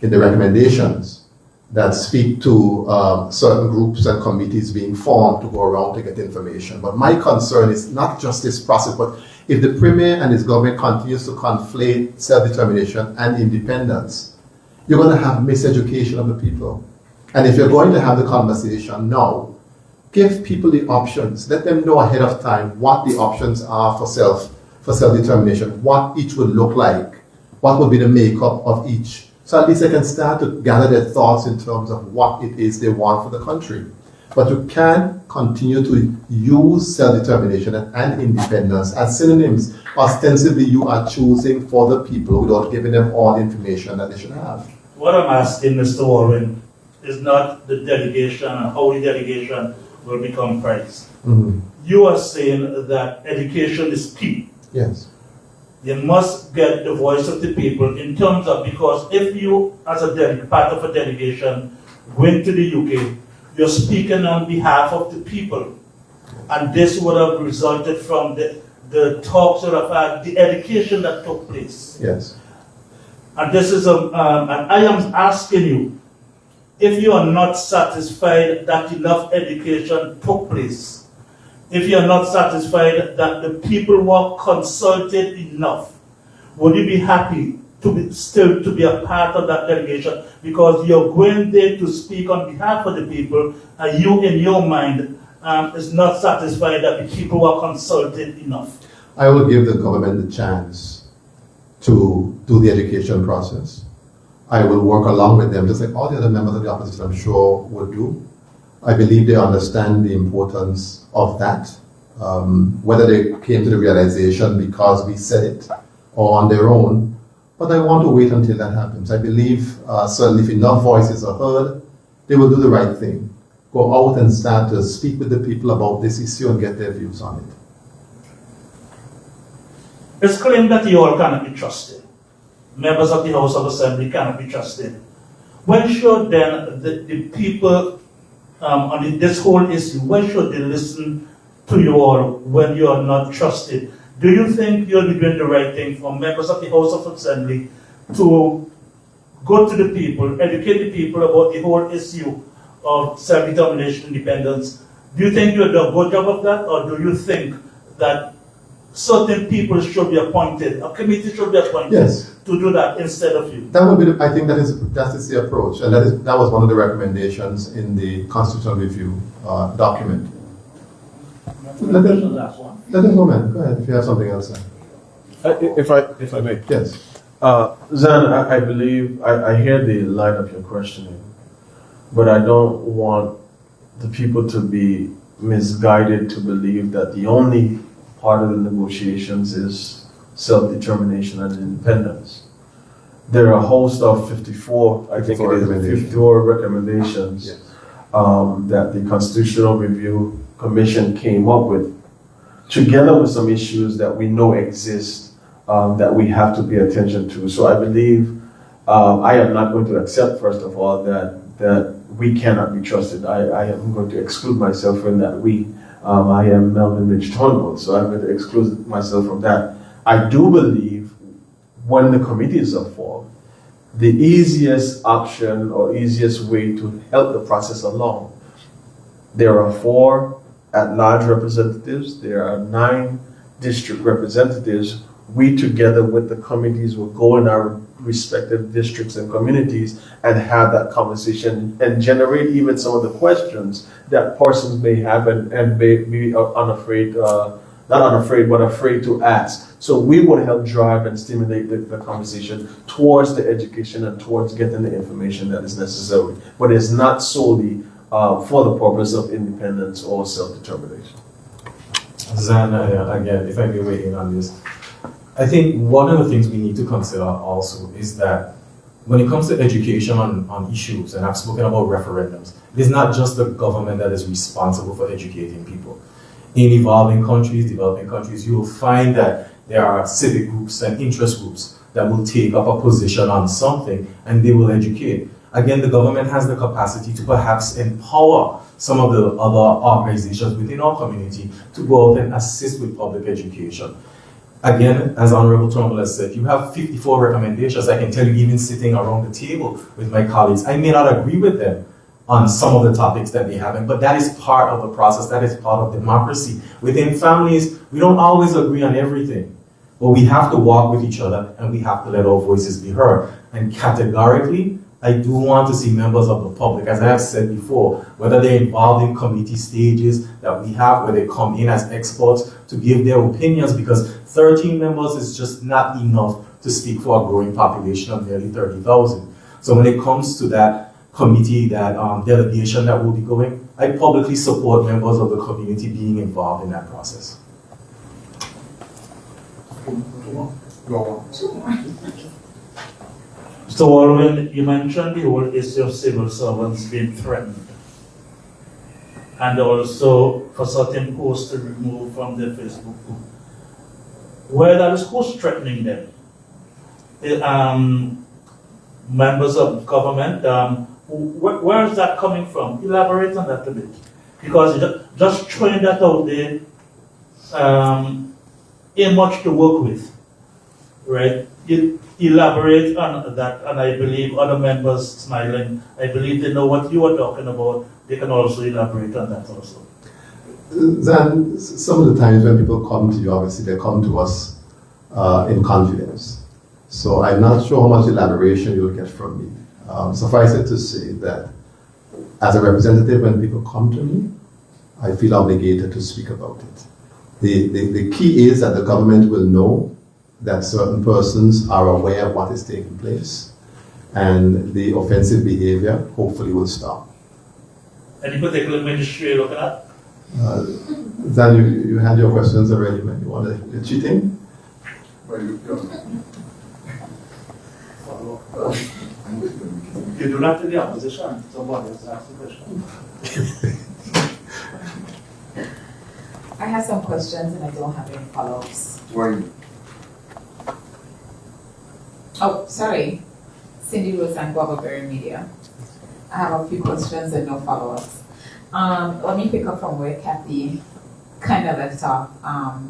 recommendations that speak to certain groups and committees being formed to go around to get information. But my concern is not just this process, but if the Premier and his government continues to conflate self-determination and independence, you're going to have miseducation of the people. And if you're going to have the conversation now, give people the options. Let them know ahead of time what the options are for self-determination, what each would look like, what would be the makeup of each. So at least they can start to gather their thoughts in terms of what it is they want for the country. But you can't continue to use self-determination and independence as synonyms. Ostensibly, you are choosing for the people without giving them all the information that they should have. What I'm asking, Mr. Warren, is not the delegation and how the delegation will be comprised. Mm-hmm. You are saying that education is key. Yes. You must get the voice of the people in terms of, because if you, as a part of a delegation, went to the UK, you're speaking on behalf of the people. And this would have resulted from the talks that have had, the education that took place. Yes. And this is, and I am asking you, if you are not satisfied that enough education took place, if you are not satisfied that the people were consulted enough, would you be happy to still be a part of that delegation? Because you're going there to speak on behalf of the people, and you in your mind is not satisfied that the people were consulted enough. I will give the government the chance to do the education process. I will work along with them, just like all the other members of the opposition, I'm sure, would do. I believe they understand the importance of that, whether they came to the realization because we said it or on their own. But I want to wait until that happens. I believe certainly if enough voices are heard, they will do the right thing. Go out and start to speak with the people about this issue and get their views on it. It's claimed that you all cannot be trusted. Members of the House of Assembly cannot be trusted. When should then the people on this whole issue, when should they listen to you all when you are not trusted? Do you think you'll be doing the right thing for members of the House of Assembly to go to the people, educate the people about the whole issue of self-determination, independence. Do you think you done a good job of that, or do you think that certain people should be appointed, a committee should be appointed Yes. to do that instead of you? That would be, I think that is the approach, and that was one of the recommendations in the constitutional review document. Let them comment. Go ahead if you have something else. If I may. Yes. Zan, I believe, I hear the line of your questioning, but I don't want the people to be misguided to believe that the only part of the negotiations is self-determination and independence. There are a host of 54, I think it is, 54 recommendations Yes. that the Constitutional Review Commission came up with, together with some issues that we know exist that we have to pay attention to. So I believe I am not going to accept, first of all, that we cannot be trusted. I am going to exclude myself from that we. I am Melvin Rich Turnbull, so I'm going to exclude myself from that. I do believe when the committees are formed, the easiest option or easiest way to help the process along, there are 4 at-large representatives, there are 9 district representatives. We together with the committees will go in our respective districts and communities and have that conversation and generate even some of the questions that persons may have and may be unafraid, not unafraid, but afraid to ask. So we would help drive and stimulate the conversation towards the education and towards getting the information that is necessary. But it's not solely for the purpose of independence or self-determination. Zan, again, if I may weigh in on this, I think one of the things we need to consider also is that when it comes to education on issues, and I've spoken about referendums, it is not just the government that is responsible for educating people. In evolving countries, developing countries, you will find that there are civic groups and interest groups that will take up a position on something and they will educate. Again, the government has the capacity to perhaps empower some of the other organizations within our community to go out and assist with public education. Again, as Honorable Turnbull has said, you have 54 recommendations. I can tell you, even sitting around the table with my colleagues, I may not agree with them on some of the topics that they have, but that is part of the process, that is part of democracy. Within families, we don't always agree on everything, but we have to walk with each other and we have to let our voices be heard. And categorically, I do want to see members of the public, as I have said before, whether they're involved in committee stages that we have, where they come in as experts to give their opinions, because 13 members is just not enough to speak for a growing population of nearly 30,000. So when it comes to that committee, that delegation that will be going, I publicly support members of the community being involved in that process. Mr. Walwyn, you mentioned the whole issue of civil servants being threatened, and also for certain posts to remove from their Facebook group. Where that is, who's threatening them? Members of government, where is that coming from? Elaborate on that a bit. Because just throwing that out there ain't much to work with, right? You elaborate on that, and I believe other members smiling, I believe they know what you are talking about. They can also elaborate on that also. Then some of the times when people come to you, obviously they come to us in confidence. So I'm not sure how much elaboration you'll get from me. Suffice it to say that as a representative, when people come to me, I feel obligated to speak about it. The key is that the government will know that certain persons are aware of what is taking place, and the offensive behavior hopefully will stop. Any particular ministry you're looking at? Then you had your questions already, man. You want the cheating? You do not in the opposition. Somebody has asked the question. I have some questions and I don't have any follow-ups. Where are you? Oh, sorry. Cindy Rose and Guava Berry Media. I have a few questions and no follow-ups. Let me pick up from where Kathy kind of left off. I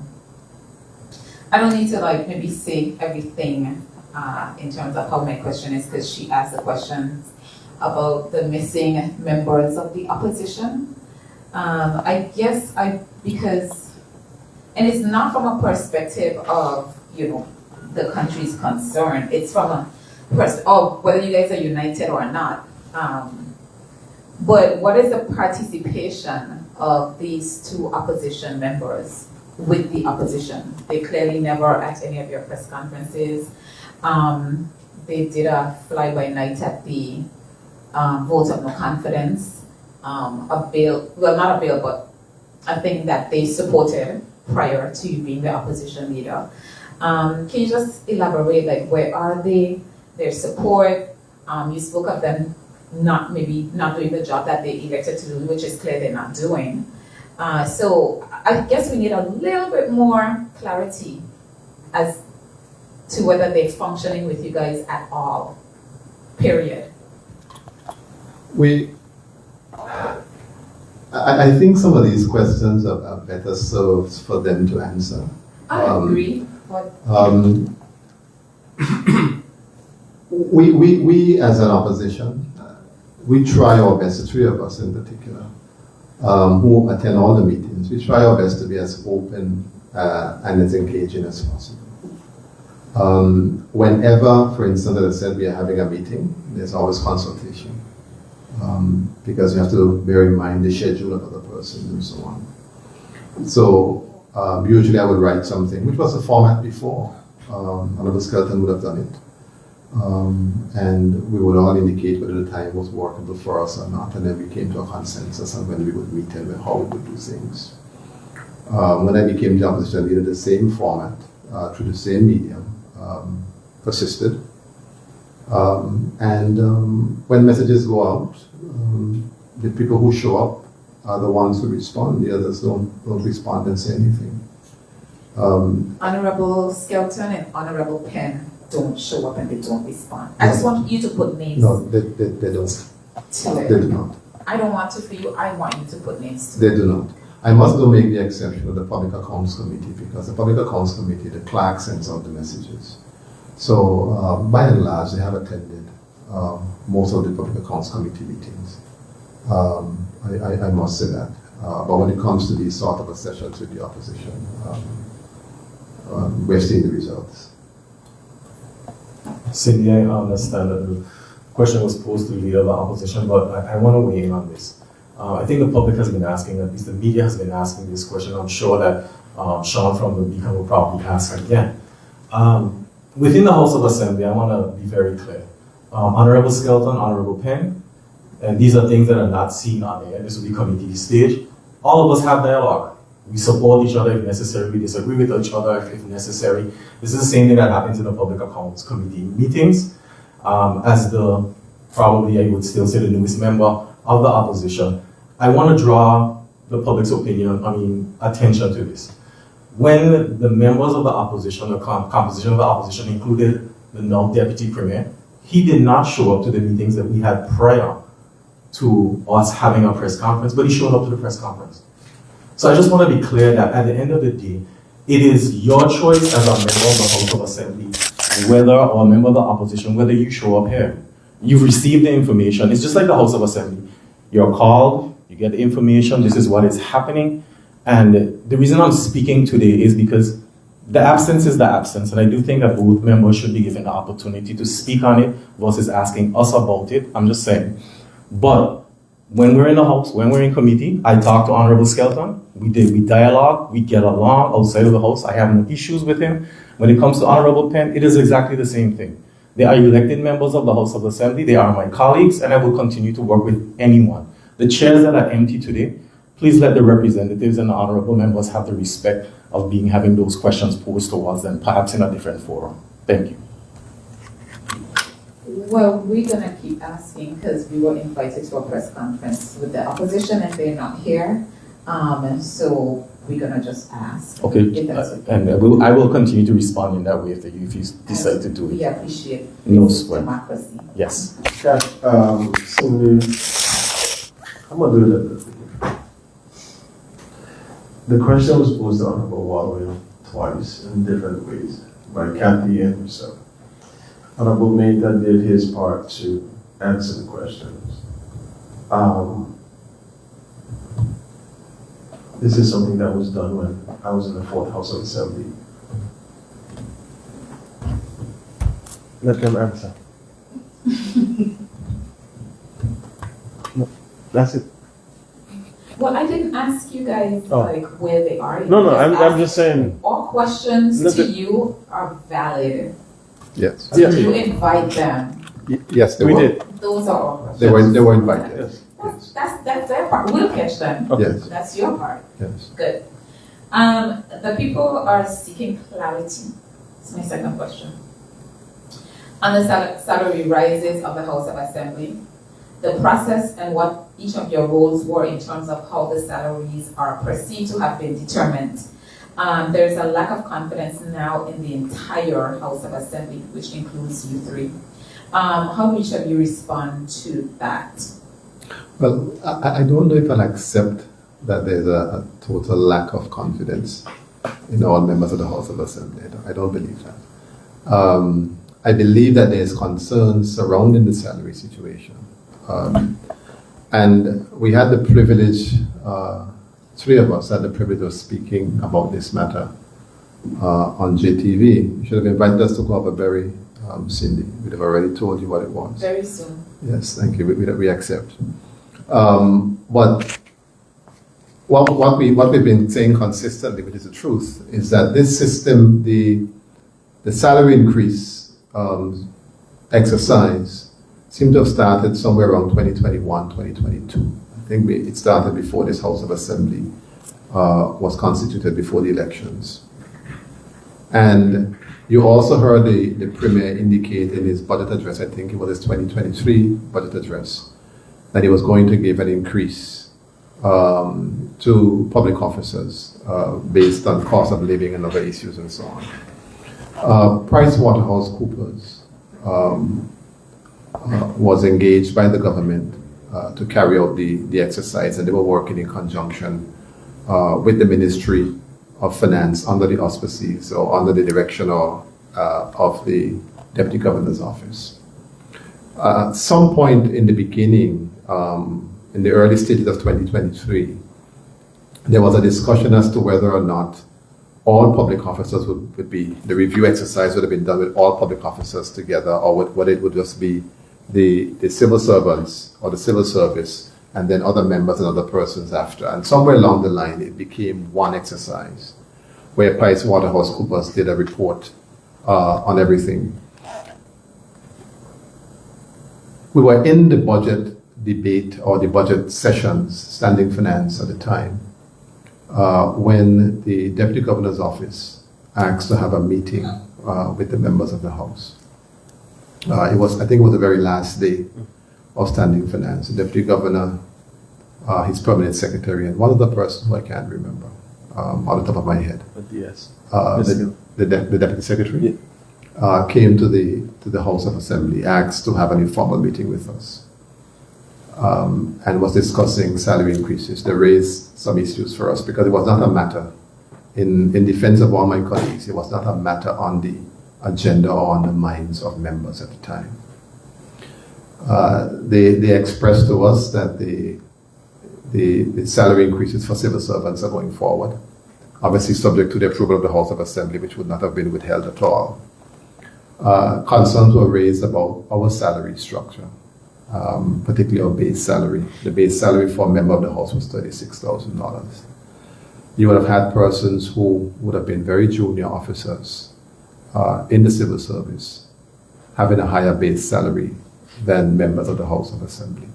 don't need to maybe say everything in terms of how my question is, because she asked the questions about the missing members of the opposition. I guess because, and it's not from a perspective of, the country's concern, it's from a of whether you guys are united or not. But what is the participation of these two opposition members with the opposition? They clearly never at any of your press conferences. They did a fly-by-night at the vote of no confidence, a bill, well, not a bill, but a thing that they supported prior to you being the opposition leader. Can you just elaborate, like, where are they, their support? You spoke of them not doing the job that they elected to do, which is clear they're not doing. So I guess we need a little bit more clarity as to whether they're functioning with you guys at all, period. I think some of these questions are better served for them to answer. I agree, but we as an opposition, we try our best, the three of us in particular, who attend all the meetings, we try our best to be as open and as engaging as possible. Whenever, for instance, as I said, we are having a meeting, there's always consultation. Because you have to bear in mind the schedule of other persons and so on. So usually I would write something, which was the format before. Honorable Skelton would have done it. And we would all indicate whether the time was workable for us or not, and then we came to a consensus on when we would meet and how we would do things. When I became the opposition leader, the same format, through the same medium, persisted. When messages go out, the people who show up are the ones who respond. The others don't respond and say anything. Honorable Skelton and Honorable Penn don't show up and they don't respond. I just want you to put names No, they don't. to it. They do not. I don't want to for you, I want you to put names to They do not. I must though make the exception of the Public Accounts Committee, because the Public Accounts Committee, the clerk sends out the messages. So by and large, they have attended most of the Public Accounts Committee meetings. I must say that. But when it comes to these sort of sessions with the opposition, we've seen the results. Cindy, I understand that the question was posed to the leader of the opposition, but I want to weigh in on this. I think the public has been asking, at least the media has been asking this question. I'm sure that Sean from the Beacon will probably ask again. Within the House of Assembly, I want to be very clear. Honorable Skelton, Honorable Penn, and these are things that are not seen on air. This will be committee stage. All of us have dialogue. We support each other if necessary. We disagree with each other if necessary. This is the same thing that happens in the Public Accounts Committee meetings. As probably I would still say the newest member of the opposition, I want to draw the public's attention to this. When the members of the opposition, the composition of the opposition included the now Deputy Premier, he did not show up to the meetings that we had prior to us having our press conference, but he showed up to the press conference. So I just want to be clear that at the end of the day, it is your choice as a member of the House of Assembly, or a member of the opposition, whether you show up here. You've received the information. It's just like the House of Assembly. You're called, you get the information, this is what is happening. And the reason I'm speaking today is because the absence is the absence. And I do think that both members should be given the opportunity to speak on it versus asking us about it. I'm just saying. But when we're in the House, when we're in committee, I talk to Honorable Skelton. We dialogue, we get along outside of the House. I have no issues with him. When it comes to Honorable Penn, it is exactly the same thing. They are elected members of the House of Assembly. They are my colleagues, and I will continue to work with anyone. The chairs that are empty today, please let the representatives and the honorable members have the respect of having those questions posed towards them, perhaps in a different forum. Thank you. Well, we're going to keep asking because we were invited to a press conference with the opposition and they're not here. So we're going to just ask. Okay, and I will continue to respond in that way if you decide to do it. We appreciate No sweat. democracy. Yes. Cindy, I'm going to do it like this. The question was posed to Honorable Walwin twice in different ways by Kathy and herself. Honorable Mehta did his part to answer the questions. This is something that was done when I was in the 4th House of Assembly. Let them answer. No, that's it. Well, I didn't ask you guys Oh. like where they are. You No, I'm asked- just saying. All questions Let to the- you are valid. Yes. Yeah. You invite them. Yes, they We were. did. Those are all questions. They were invited. Yes. That's their part. We'll catch them. Yes. That's your part. Yes. Good. The people are seeking clarity. That's my second question. On the salary rises of the House of Assembly, the process and what each of your roles were in terms of how the salaries are perceived to have been determined. There's a lack of confidence now in the entire House of Assembly, which includes you three. How do each of you respond to that? Well, I don't know if I'll accept that there's a total lack of confidence in all members of the House of Assembly. I don't believe that. I believe that there's concerns surrounding the salary situation. And we had the privilege, three of us had the privilege of speaking about this matter on JTV. You should have invited us to Cloverberry, Cindy. We'd have already told you what it was. Very soon. Yes, thank you. We accept. But what we've been saying consistently, which is the truth, is that this system, the salary increase exercise, seemed to have started somewhere around 2021, 2022. I think it started before this House of Assembly was constituted, before the elections. And you also heard the Premier indicate in his budget address, I think it was his 2023 budget address, that he was going to give an increase to public officers based on cost of living and other issues and so on. PricewaterhouseCoopers was engaged by the government to carry out the exercise, and they were working in conjunction with the Ministry of Finance under the auspices or under the direction of the Deputy Governor's Office. At some point in the beginning, in the early stages of 2023, there was a discussion as to whether or not all public officers would be, the review exercise would have been done with all public officers together, or whether it would just be the civil servants or the civil service, and then other members and other persons after. And somewhere along the line, it became one exercise where PricewaterhouseCoopers did a report on everything. We were in the budget debate or the budget sessions, Standing Finance at the time, when the Deputy Governor's Office asked to have a meeting with the members of the House. I think it was the very last day of Standing Finance. The Deputy Governor, his permanent secretary, and one other person who I can't remember on the top of my head. Yes. The Deputy Secretary came to the House of Assembly, asked to have an informal meeting with us, and was discussing salary increases. They raised some issues for us because it was not a matter, in defense of all my colleagues, it was not a matter on the agenda or on the minds of members at the time. They expressed to us that the salary increases for civil servants are going forward, obviously subject to the approval of the House of Assembly, which would not have been withheld at all. Concerns were raised about our salary structure, particularly our base salary. The base salary for a member of the House was $36,000. You would have had persons who would have been very junior officers in the civil service having a higher base salary than members of the House of Assembly.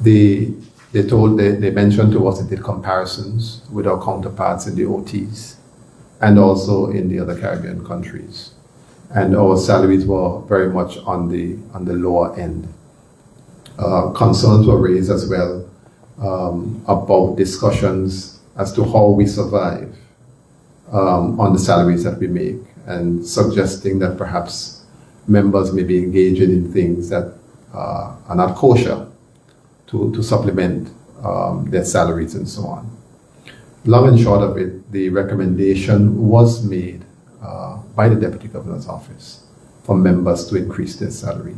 They mentioned to us, they did comparisons with our counterparts in the OTs and also in the other Caribbean countries. And our salaries were very much on the lower end. Concerns were raised as well about discussions as to how we survive on the salaries that we make, and suggesting that perhaps members may be engaging in things that are not kosher to supplement their salaries and so on. Long and short of it, the recommendation was made by the Deputy Governor's Office for members to increase their salary,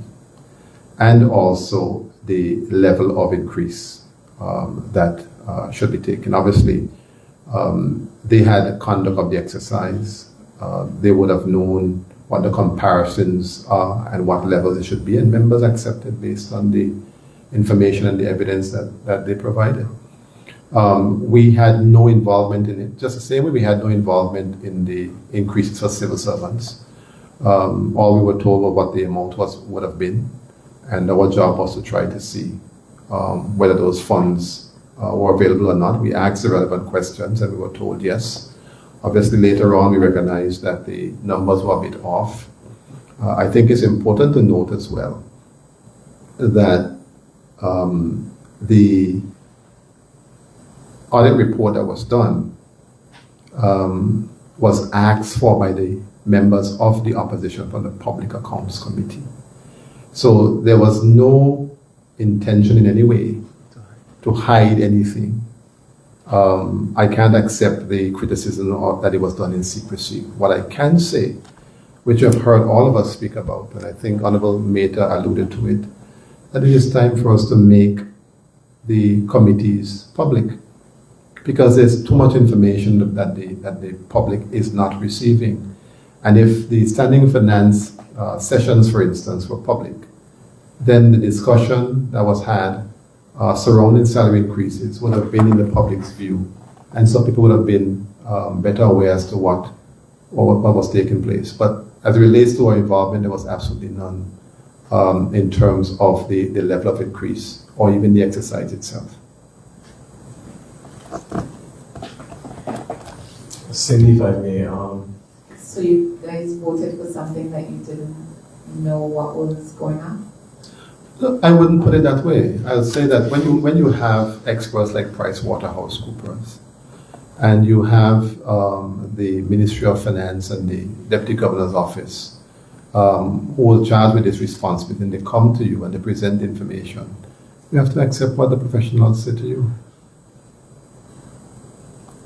and also the level of increase that should be taken. Obviously, they had a conduct of the exercise. They would have known what the comparisons are and what levels it should be, and members accepted based on the information and the evidence that they provided. We had no involvement in it, just the same way we had no involvement in the increases for civil servants. All we were told was what the amount would have been, and our job was to try to see whether those funds were available or not. We asked the relevant questions and we were told yes. Obviously, later on, we recognized that the numbers were a bit off. I think it's important to note as well that the audit report that was done was asked for by the members of the opposition from the Public Accounts Committee. So there was no intention in any way to hide anything. I can't accept the criticism that it was done in secrecy. What I can say, which I've heard all of us speak about, and I think Honorable Mehta alluded to it, that it is time for us to make the committees public, because there's too much information that the public is not receiving. And if the standing finance sessions, for instance, were public, then the discussion that was had surrounding salary increases would have been in the public's view, and so people would have been better aware as to what was taking place. But as it relates to our involvement, there was absolutely none in terms of the level of increase or even the exercise itself. Cindy, if I may, So you guys voted for something that you didn't know what was going on? Look, I wouldn't put it that way. I'll say that when you have experts like PricewaterhouseCoopers, and you have the Ministry of Finance and the Deputy Governor's Office, who are charged with this responsibility, and they come to you and they present information, you have to accept what the professionals say to you.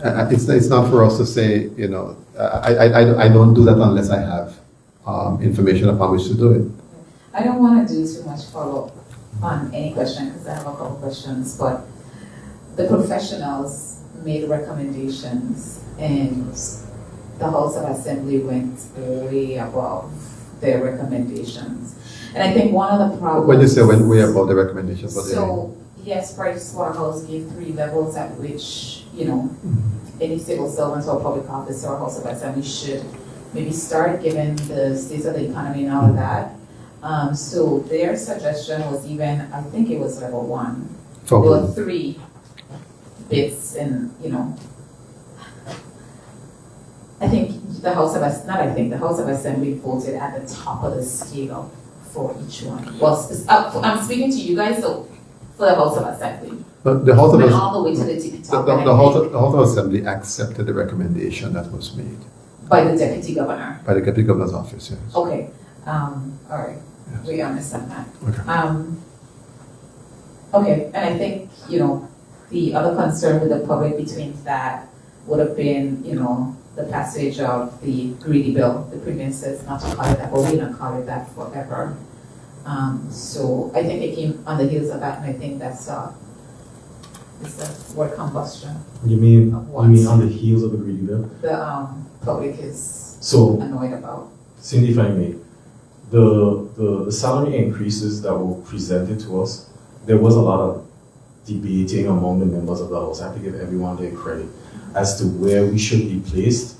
It's not for us to say, you know, I don't do that unless I have information upon which to do it. I don't want to do too much follow-up on any question because I have a couple questions, but the professionals made recommendations and the House of Assembly went way above their recommendations. And I think one of the problems... When you say went way above the recommendations, what do you mean? So, yes, Pricewaterhouse gave 3 levels at which, you know, any civil servant or public officer or House of Assembly should maybe start, given the state of the economy and all of that. So their suggestion was even, I think it was level 1. There were 3 bits and, you know, I think the House of Assembly voted at the top of the scale for each one. Well, I'm speaking to you guys, so for the House of Assembly. But the House of Went all the way to the tippy top. the House of Assembly accepted the recommendation that was made By the Deputy Governor. by the Deputy Governor's Office, yes. Okay, all right, Yes. we understand that. Okay. Okay, and I think, you know, the other concern with the public between that would have been, you know, the passage of the greedy bill. The Premier says not to call it that, but we're gonna call it that forever. So I think it came on the heels of that, and I think that's it's the word combustion. you mean What? on the heels of the greedy bill? The public is So, annoyed about. Cindy, if I may, the salary increases that were presented to us, there was a lot of debating among the members of the House. I have to give everyone their credit as to where we should be placed.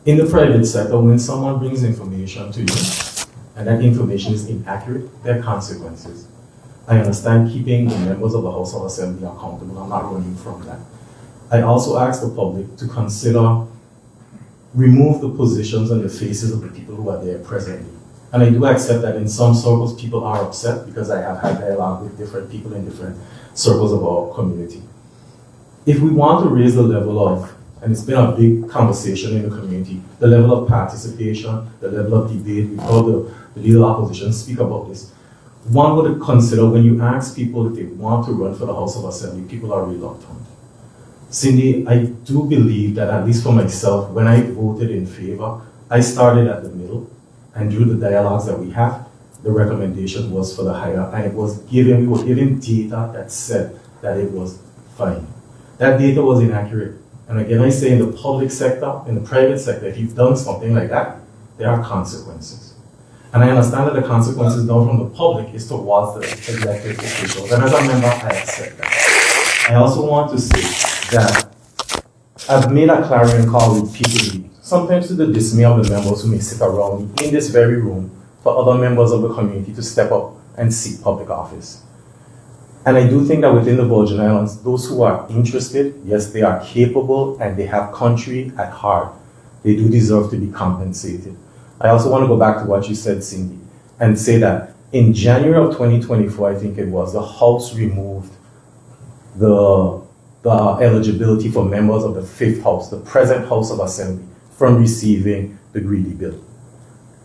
In the private sector, when someone brings information to you and that information is inaccurate, there are consequences. I understand keeping the members of the House of Assembly accountable. I'm not running from that. I also ask the public to consider remove the positions and the faces of the people who are there presently. And I do accept that in some circles people are upset because I have had dialogue with different people in different circles of our community. If we want to raise the level of, and it's been a big conversation in the community, the level of participation, the level of debate, we've heard the leader of opposition speak about this. One would consider when you ask people if they want to run for the House of Assembly, people are reluctant. Cindy, I do believe that, at least for myself, when I voted in favor, I started at the middle And through the dialogues that we had, the recommendation was for the higher, and we were given data that said that it was fine. That data was inaccurate. And again, I say in the public sector, in the private sector, if you've done something like that, there are consequences. And I understand that the consequences down from the public is towards the elected officials. And as a member, I accept that. I also want to say that I've made a clarion call repeatedly, sometimes to the dismay of the members who may sit around me in this very room, for other members of the community to step up and seek public office. And I do think that within the Virgin Islands, those who are interested, yes, they are capable and they have country at heart. They do deserve to be compensated. I also want to go back to what you said, Cindy, and say that in January of 2024, I think it was, the House removed the eligibility for members of the 5th House, the present House of Assembly, from receiving the Greedy Bill.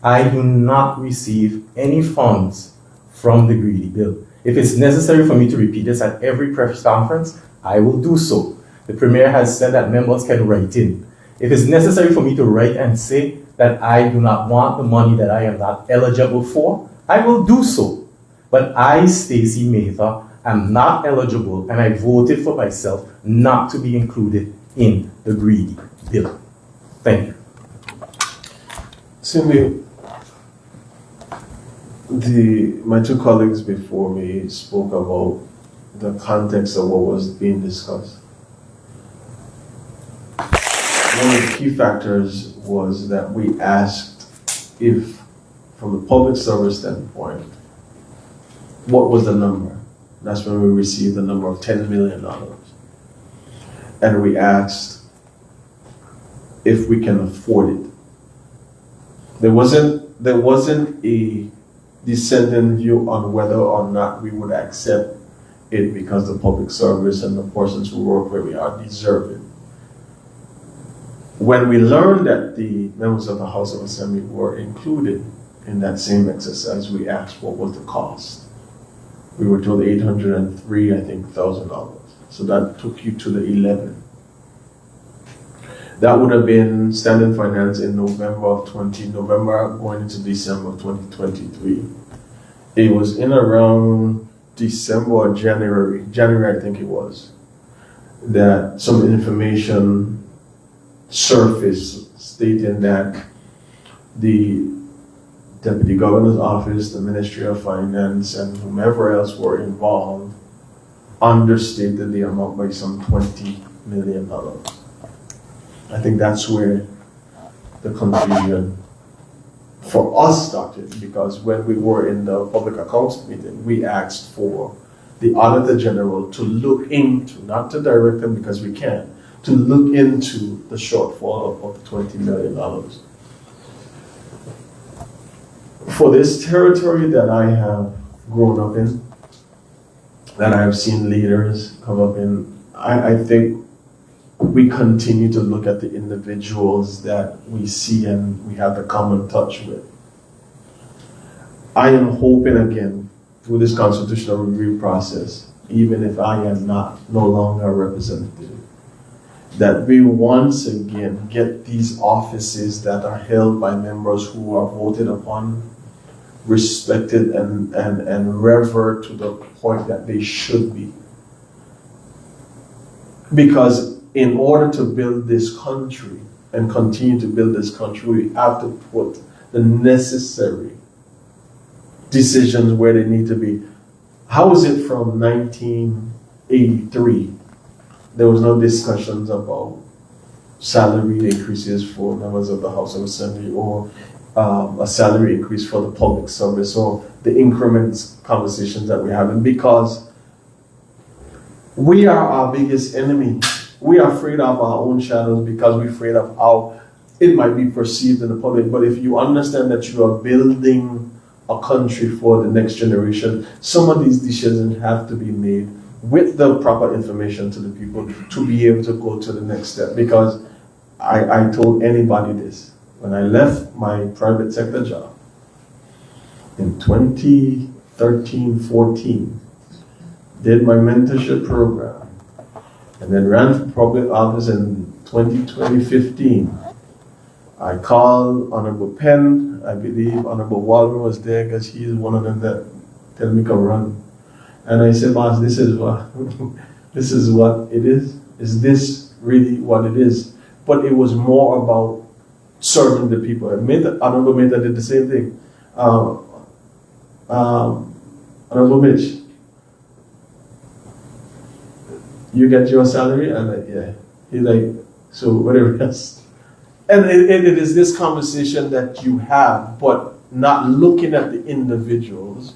I do not receive any funds from the Greedy Bill. If it's necessary for me to repeat this at every press conference, I will do so. The Premier has said that members can write in. If it's necessary for me to write and say that I do not want the money that I am not eligible for, I will do so. But I, Stacey Mather, am not eligible, and I voted for myself not to be included in the Greedy Bill. Thank you. Cindy, my two colleagues before me spoke about the context of what was being discussed. One of the key factors was that we asked if, from the public service standpoint, what was the number? That's when we received the number of $10 million. And we asked if we can afford it. There wasn't a dissenting view on whether or not we would accept it because the public service and the persons who work where we are deserving. When we learned that the members of the House of Assembly were included in that same exercise, we asked what was the cost. We were told $803,000. So that took you to the 11. That would have been standing finance in November going into December of 2023. It was in around December or January I think it was, that some information surfaced stating that the Deputy Governor's Office, the Ministry of Finance, and whomever else were involved understated the amount by some $20 million. I think that's where the confusion for us started, because when we were in the public accounts meeting, we asked for the Auditor General to look into, not to direct them because we can't, to look into the shortfall of the $20 million. For this territory that I have grown up in, that I have seen leaders come up in, I think we continue to look at the individuals that we see and we have the common touch with. I am hoping again, through this constitutional review process, even if I am no longer a representative, that we once again get these offices that are held by members who are voted upon, respected and revered to the point that they should be. Because in order to build this country and continue to build this country, we have to put the necessary decisions where they need to be. How is it from 1983? There was no discussions about salary increases for members of the House of Assembly or a salary increase for the public service, or the increments conversations that we're having, because we are our biggest enemy. We are afraid of our own shadows because we're afraid of how it might be perceived in the public. But if you understand that you are building a country for the next generation, some of these decisions have to be made with the proper information to the people to be able to go to the next step. Because I told anybody this, when I left my private sector job in 2013-14, did my mentorship program, and then ran for public office in 2015, I called Honorable Penn. I believe Honorable Walden was there because he's one of them that tell me come run. And I said, boss, this is what this is what it is. Is this really what it is? But it was more about serving the people. And Honorable Mehta did the same thing. Honorable Mitch, you get your salary? I'm like, yeah. He's like, so whatever else. And it is this conversation that you have, but not looking at the individuals,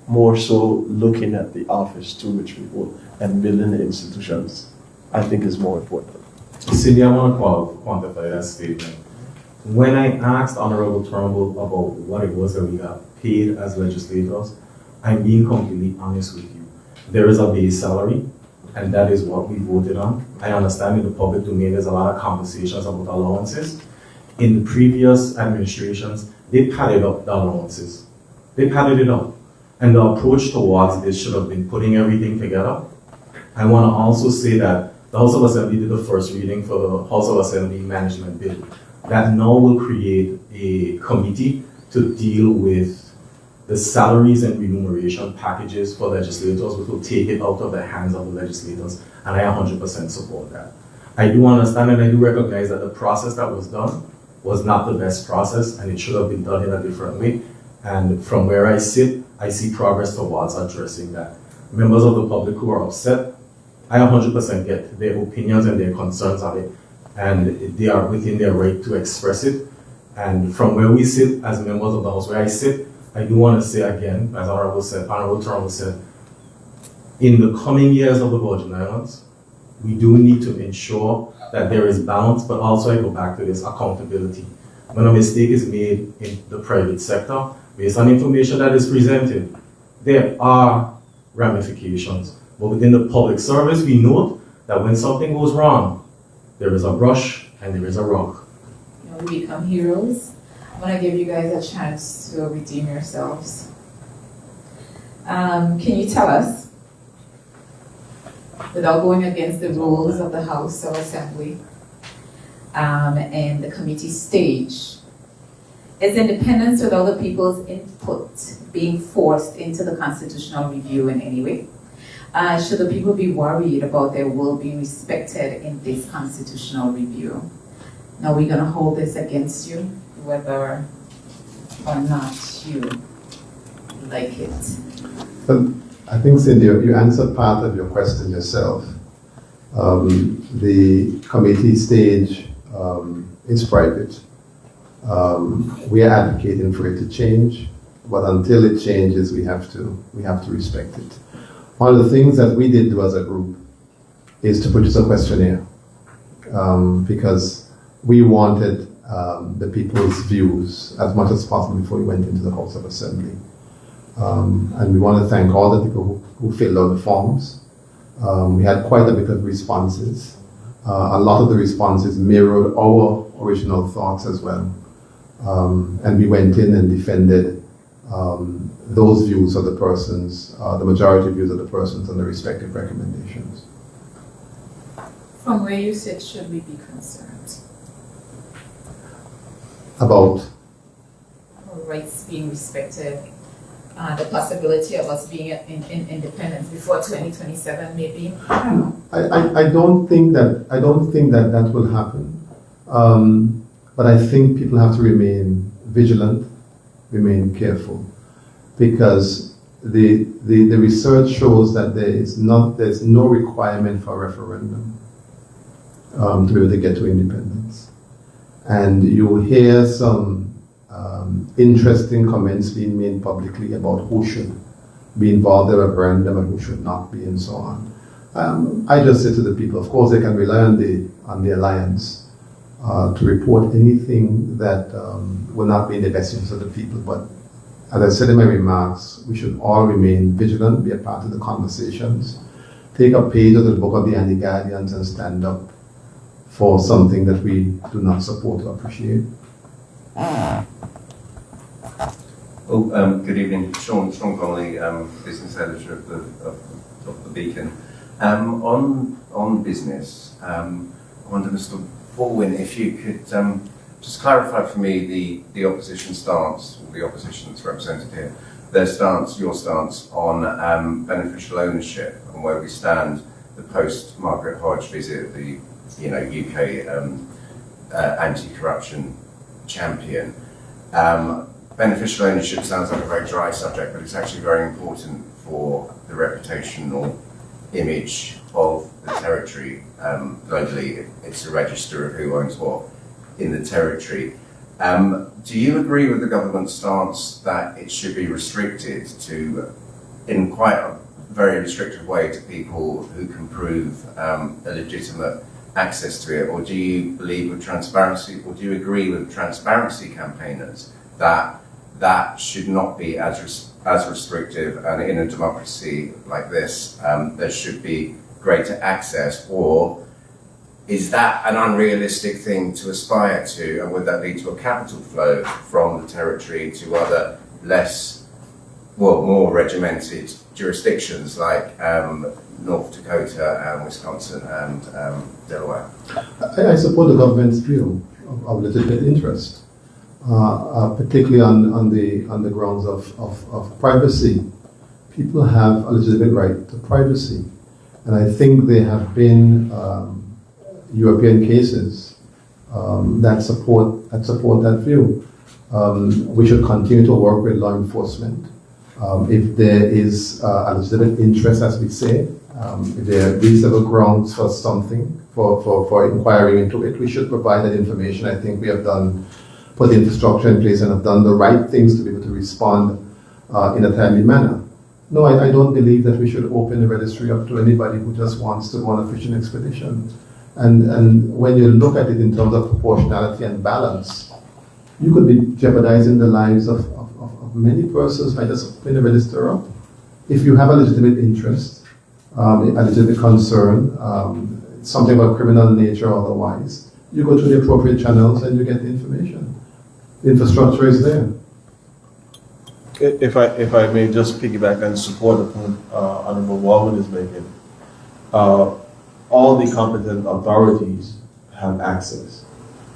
more so looking at the office to which people and building the institutions, I think is more important. Cindy, I want to quantify that statement. When I asked Honorable Turnbull about what it was that we got paid as legislators, I'm being completely honest with you. There is a base salary, and that is what we voted on. I understand in the public domain there's a lot of conversations about allowances. In the previous administrations, they padded up the allowances. They padded it up. And the approach towards this should have been putting everything together. I want to also say that the House of Assembly did the first reading for the House of Assembly Management Bill. That now will create a committee to deal with the salaries and remuneration packages for legislators, which will take it out of the hands of the legislators, and I 100% support that. I do understand and I do recognize that the process that was done was not the best process, and it should have been done in a different way. And from where I sit, I see progress towards addressing that. Members of the public who are upset, I 100% get their opinions and their concerns on it, and they are within their right to express it. And from where we sit as members of the House, where I sit, I do want to say again, as Honorable Turnbull said, in the coming years of the Virgin Islands, we do need to ensure that there is balance, but also I go back to this accountability. When a mistake is made in the private sector, based on information that is presented, there are ramifications. But within the public service, we note that when something goes wrong, there is a brush and there is a rug. We become heroes. I want to give you guys a chance to redeem yourselves. Can you tell us, without going against the rules of the House of Assembly and the committee stage, is independence without the people's input being forced into the constitutional review in any way? Should the people be worried about their will being respected in this constitutional review? Now we're going to hold this against you, whether or not you like it. But I think, Cindy, you answered part of your question yourself. The committee stage is private. We are advocating for it to change, but until it changes, we have to respect it. One of the things that we did do as a group is to produce a questionnaire, because we wanted the people's views as much as possible before we went into the House of Assembly. And we want to thank all the people who filled out the forms. We had quite a bit of responses. A lot of the responses mirrored our original thoughts as well. And we went in and defended those views of the persons, the majority views of the persons and the respective recommendations. From where you sit, should we be concerned? About? Our rights being respected, the possibility of us being in independence before 2027 maybe? I don't think that will happen. But I think people have to remain vigilant, remain careful, because the research shows that there's no requirement for a referendum to be able to get to independence. And you will hear some interesting comments being made publicly about who should be involved in a referendum and who should not be, and so on. I just say to the people, of course, they can rely on the alliance to report anything that will not be in the best interest of the people. But as I said in my remarks, we should all remain vigilant, be a part of the conversations, take a page of the book of the Anti-Guardians and stand up for something that we do not support or appreciate. Good evening, Sean Connolly, business editor of the Beacon. On business, I wonder, Mr. Baldwin, if you could just clarify for me the opposition stance, or the opposition that's represented here, their stance, your stance on beneficial ownership and where we stand the post Margaret Hodge visit, the UK anti-corruption champion. Beneficial ownership sounds like a very dry subject, but it's actually very important for the reputational image of the territory globally. It's a register of who owns what in the territory. Do you agree with the government's stance that it should be restricted to, in quite a very restrictive way, to people who can prove a legitimate access to it? Or do you believe with transparency, or do you agree with transparency campaigners that that should not be as restrictive, and in a democracy like this, there should be greater access? Or is that an unrealistic thing to aspire to, and would that lead to a capital flow from the territory to other more regimented jurisdictions like North Dakota and Wisconsin and Delaware? I support the government's view of legitimate interest, particularly on the grounds of privacy. People have a legitimate right to privacy, and I think there have been European cases that support that view. We should continue to work with law enforcement. If there is a legitimate interest, as we say, if there are reasonable grounds for something, for inquiring into it, we should provide that information. I think we have put the infrastructure in place and have done the right things to be able to respond in a timely manner. No, I don't believe that we should open the registry up to anybody who just wants to go on a fishing expedition. And when you look at it in terms of proportionality and balance, you could be jeopardizing the lives of many persons by just opening the register up. If you have a legitimate interest, a legitimate concern, something about criminal nature or otherwise, you go to the appropriate channels and you get the information. The infrastructure is there. If I may just piggyback and support the point Honorable Walwyn is making, all the competent authorities have access,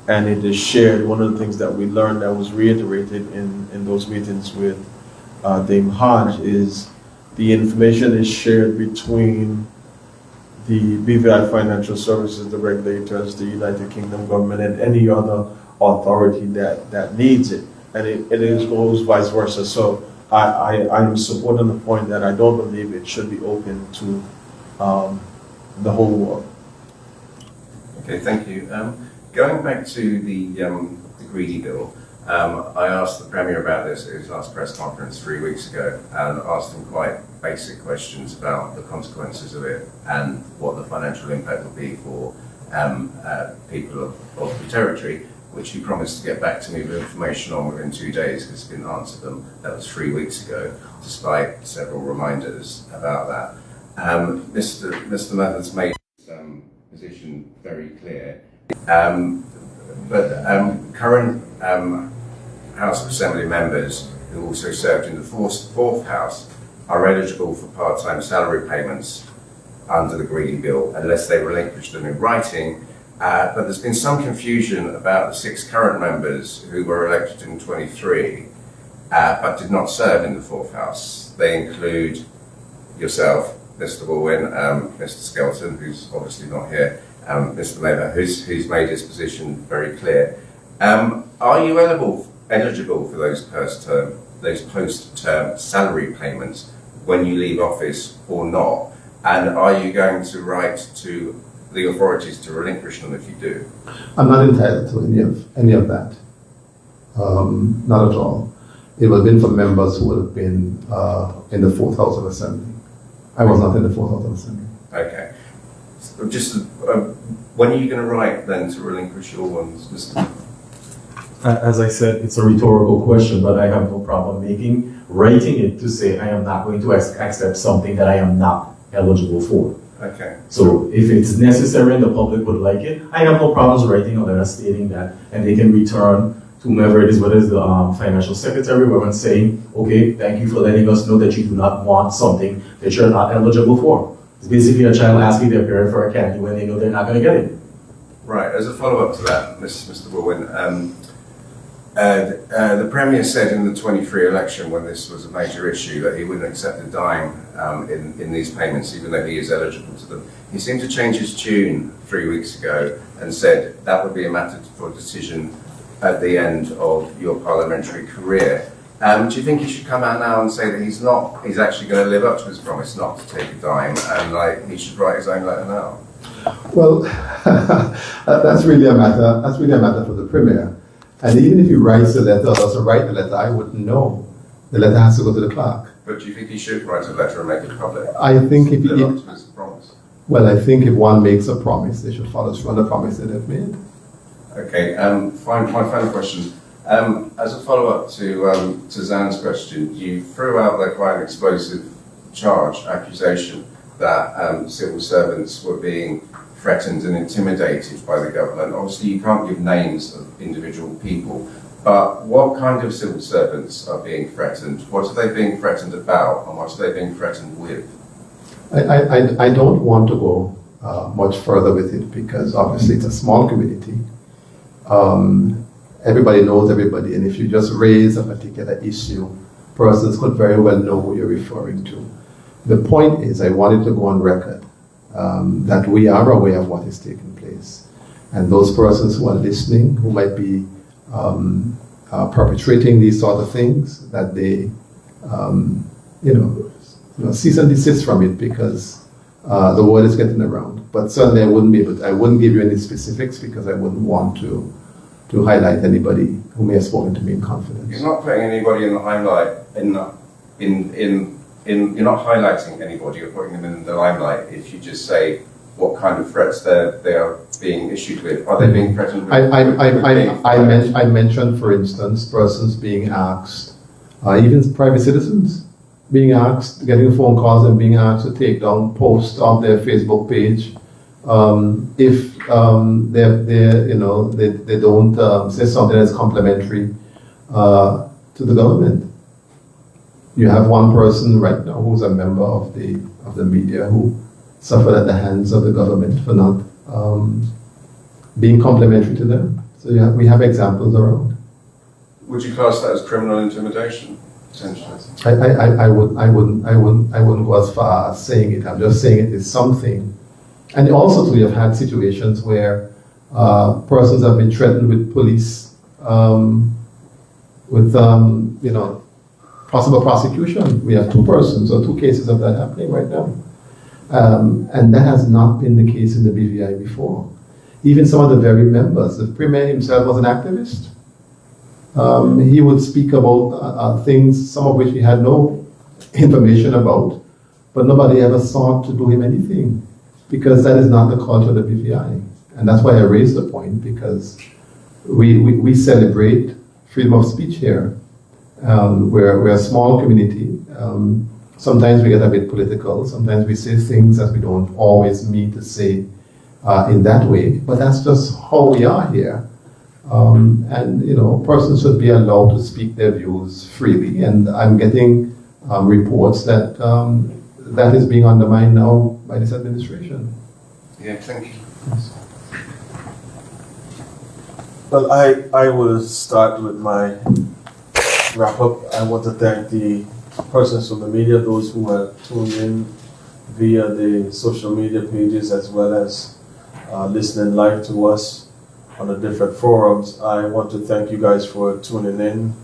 and it is shared. One of the things that we learned that was reiterated in those meetings with Dame Hodge is the information is shared between the BVI Financial Services, the regulators, the United Kingdom government, and any other authority that needs it. And it goes vice versa. So I'm supporting the point that I don't believe it should be open to the whole world. Okay, thank you. Going back to the Greedy Bill, I asked the Premier about this at his last press conference 3 weeks ago, and asked him quite basic questions about the consequences of it and what the financial impact will be for people of the territory, which he promised to get back to me with information on within 2 days, because he didn't answer them. That was 3 weeks ago, despite several reminders about that. Mr. Mathers made his position very clear. But current House of Assembly members who also served in the fourth House are eligible for part-time salary payments under the Greedy Bill unless they relinquish them in writing. But there's been some confusion about the 6 current members who were elected in 23 but did not serve in the fourth House. They include yourself, Mr. Walwyn, Mr. Skelton, who's obviously not here, Mr. Mather, who's made his position very clear. Are you eligible for those post-term salary payments when you leave office or not? And are you going to write to the authorities to relinquish them if you do? I'm not entitled to any of that. Not at all. It would have been for members who would have been in the fourth House of Assembly. I was not in the fourth House of Assembly. Okay. So just when are you going to write then to relinquish your ones, Mr. As I said, it's a rhetorical question, but I have no problem writing it to say I am not going to accept something that I am not eligible for. Okay. So if it's necessary and the public would like it, I have no problems writing a letter stating that, and they can return to whomever it is, whether it's the financial secretary, whoever, saying, okay, thank you for letting us know that you do not want something that you're not eligible for. It's basically a child asking their parent for a candy when they know they're not going to get it. Right, as a follow-up to that, Mr. Baldwin, the Premier said in the 23 election, when this was a major issue, that he wouldn't accept a dime in these payments, even though he is eligible to them. He seemed to change his tune 3 weeks ago and said that would be a matter for decision at the end of your parliamentary career. Do you think he should come out now and say that he's actually going to live up to his promise not to take a dime, and he should write his own letter now? Well, that's really a matter for the Premier. And even if he writes the letter or doesn't write the letter, I wouldn't know. The letter has to go to the clerk. But do you think he should write a letter and make it public? I think if live up to his promise? Well, I think if one makes a promise, they should follow through on the promise that they've made. Okay, my final question. As a follow-up to Zan's question, you threw out that quite an explosive accusation that civil servants were being threatened and intimidated by the government. Obviously, you can't give names of individual people, but what kind of civil servants are being threatened? What are they being threatened about, and what are they being threatened with? I don't want to go much further with it because obviously it's a small community. Everybody knows everybody, and if you just raise a particular issue, persons could very well know who you're referring to. The point is, I wanted to go on record that we are aware of what is taking place, and those persons who are listening, who might be perpetrating these sort of things, that they, cease and desist from it because the word is getting around. But certainly, I wouldn't give you any specifics because I wouldn't want to highlight anybody who may have spoken to me in confidence. You're not putting anybody in the limelight. You're not highlighting anybody or putting them in the limelight if you just say what kind of threats they are being issued with. Are they being threatened with? I mentioned, for instance, persons being asked, even private citizens being asked, getting phone calls and being asked to take down posts on their Facebook page if they don't say something that's complimentary to the government. You have one person right now who's a member of the media who suffered at the hands of the government for not being complimentary to them. So we have examples around. Would you class that as criminal intimidation? Essentially, I wouldn't go as far as saying it. I'm just saying it is something. And also, we have had situations where persons have been threatened with police, with possible prosecution. We have 2 persons or 2 cases of that happening right now. And that has not been the case in the BVI before. Even some of the very members, the Premier himself was an activist. He would speak about things, some of which he had no information about, but nobody ever sought to do him anything because that is not the culture of the BVI. And that's why I raised the point, because we celebrate freedom of speech here. We're a small community. Sometimes we get a bit political. Sometimes we say things that we don't always mean to say in that way. But that's just how we are here. Persons should be allowed to speak their views freely. And I'm getting reports that that is being undermined now by this administration. Yeah, thank you. Yes. Well, I will start with my wrap up. I want to thank the persons from the media, those who have tuned in via the social media pages as well as listening live to us on the different forums. I want to thank you guys for tuning in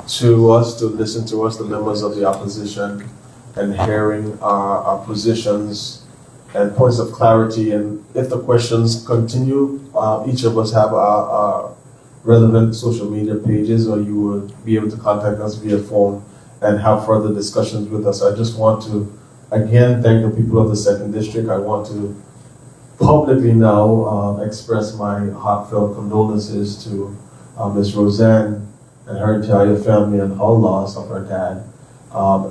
to us, to listen to us, the members of the opposition, and hearing our positions and points of clarity. And if the questions continue, each of us have our relevant social media pages, or you will be able to contact us via phone and have further discussions with us. I just want to again thank the people of the 2nd District. I want to publicly now express my heartfelt condolences to Ms. Roseanne and her entire family and her loss of her dad,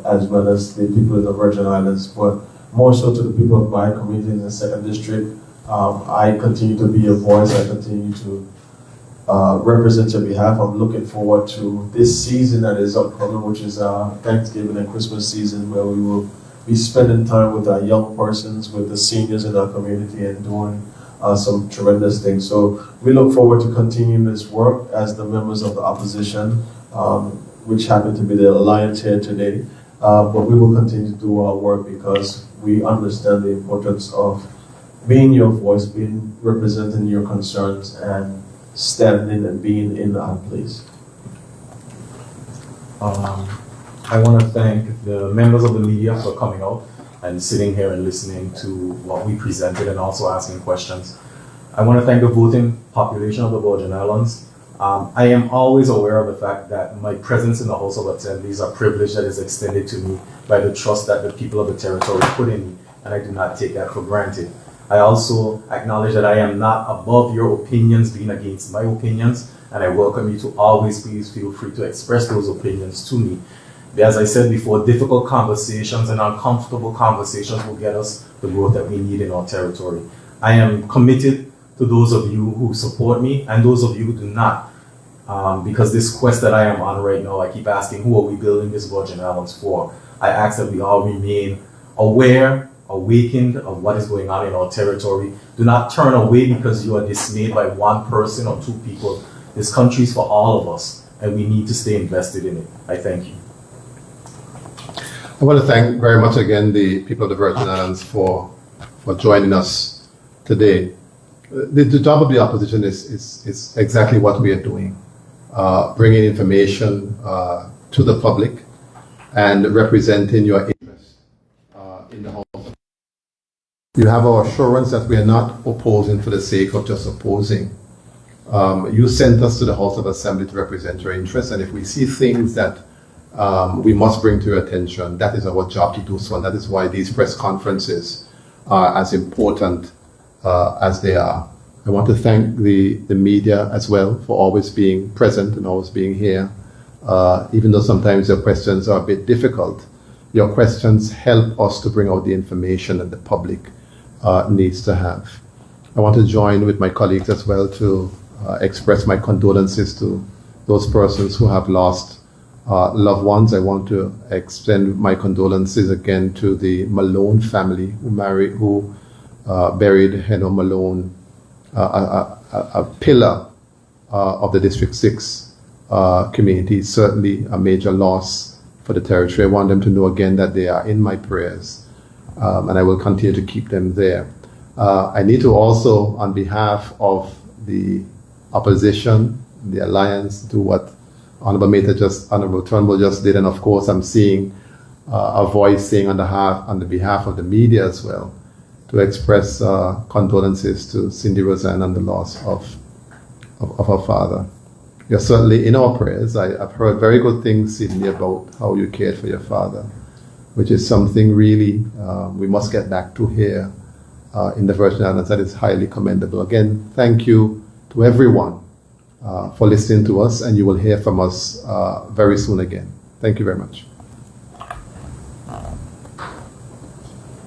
as well as the people in the Virgin Islands, but more so to the people of my community in the 2nd District. I continue to be a voice. I continue to represent your behalf. I'm looking forward to this season that is upcoming, which is Thanksgiving and Christmas season, where we will be spending time with our young persons, with the seniors in our community, and doing some tremendous things. So we look forward to continuing this work as the members of the opposition, which happen to be the alliance here today. But we will continue to do our work because we understand the importance of being your voice, being representing your concerns, and standing and being in our place. I want to thank the members of the media for coming out and sitting here and listening to what we presented and also asking questions. I want to thank the voting population of the Virgin Islands. I am always aware of the fact that my presence in the House of Assembly is a privilege that is extended to me by the trust that the people of the territory put in me, and I do not take that for granted. I also acknowledge that I am not above your opinions being against my opinions, and I welcome you to always please feel free to express those opinions to me. As I said before, difficult conversations and uncomfortable conversations will get us the growth that we need in our territory. I am committed to those of you who support me and those of you who do not. Because this quest that I am on right now, I keep asking, who are we building this Virgin Islands for? I ask that we all remain aware, awakened of what is going on in our territory. Do not turn away because you are dismayed by one person or two people. This country is for all of us, and we need to stay invested in it. I thank you. I want to thank very much again the people of the Virgin Islands for joining us today. The job of the opposition is exactly what we are doing, bringing information to the public and representing your interests in the House. You have our assurance that we are not opposing for the sake of just opposing. You sent us to the House of Assembly to represent your interests, and if we see things that we must bring to your attention, that is our job to do so, and that is why these press conferences are as important as they are. I want to thank the media as well for always being present and always being here. Even though sometimes your questions are a bit difficult, your questions help us to bring out the information that the public needs to have. I want to join with my colleagues as well to express my condolences to those persons who have lost loved ones. I want to extend my condolences again to the Malone family who buried Heno Malone, a pillar of the District 6 community, certainly a major loss for the territory. I want them to know again that they are in my prayers, and I will continue to keep them there. I need to also, on behalf of the opposition, the alliance, do what Honorable Turnbull just did, and of course I'm seeing a voice saying on the behalf of the media as well, to express condolences to Cindy Roseanne on the loss of her father. You're certainly in our prayers. I've heard very good things, Cindy, about how you cared for your father, which is something really we must get back to here in the Virgin Islands. That is highly commendable. Again, thank you to everyone for listening to us, and you will hear from us very soon again. Thank you very much.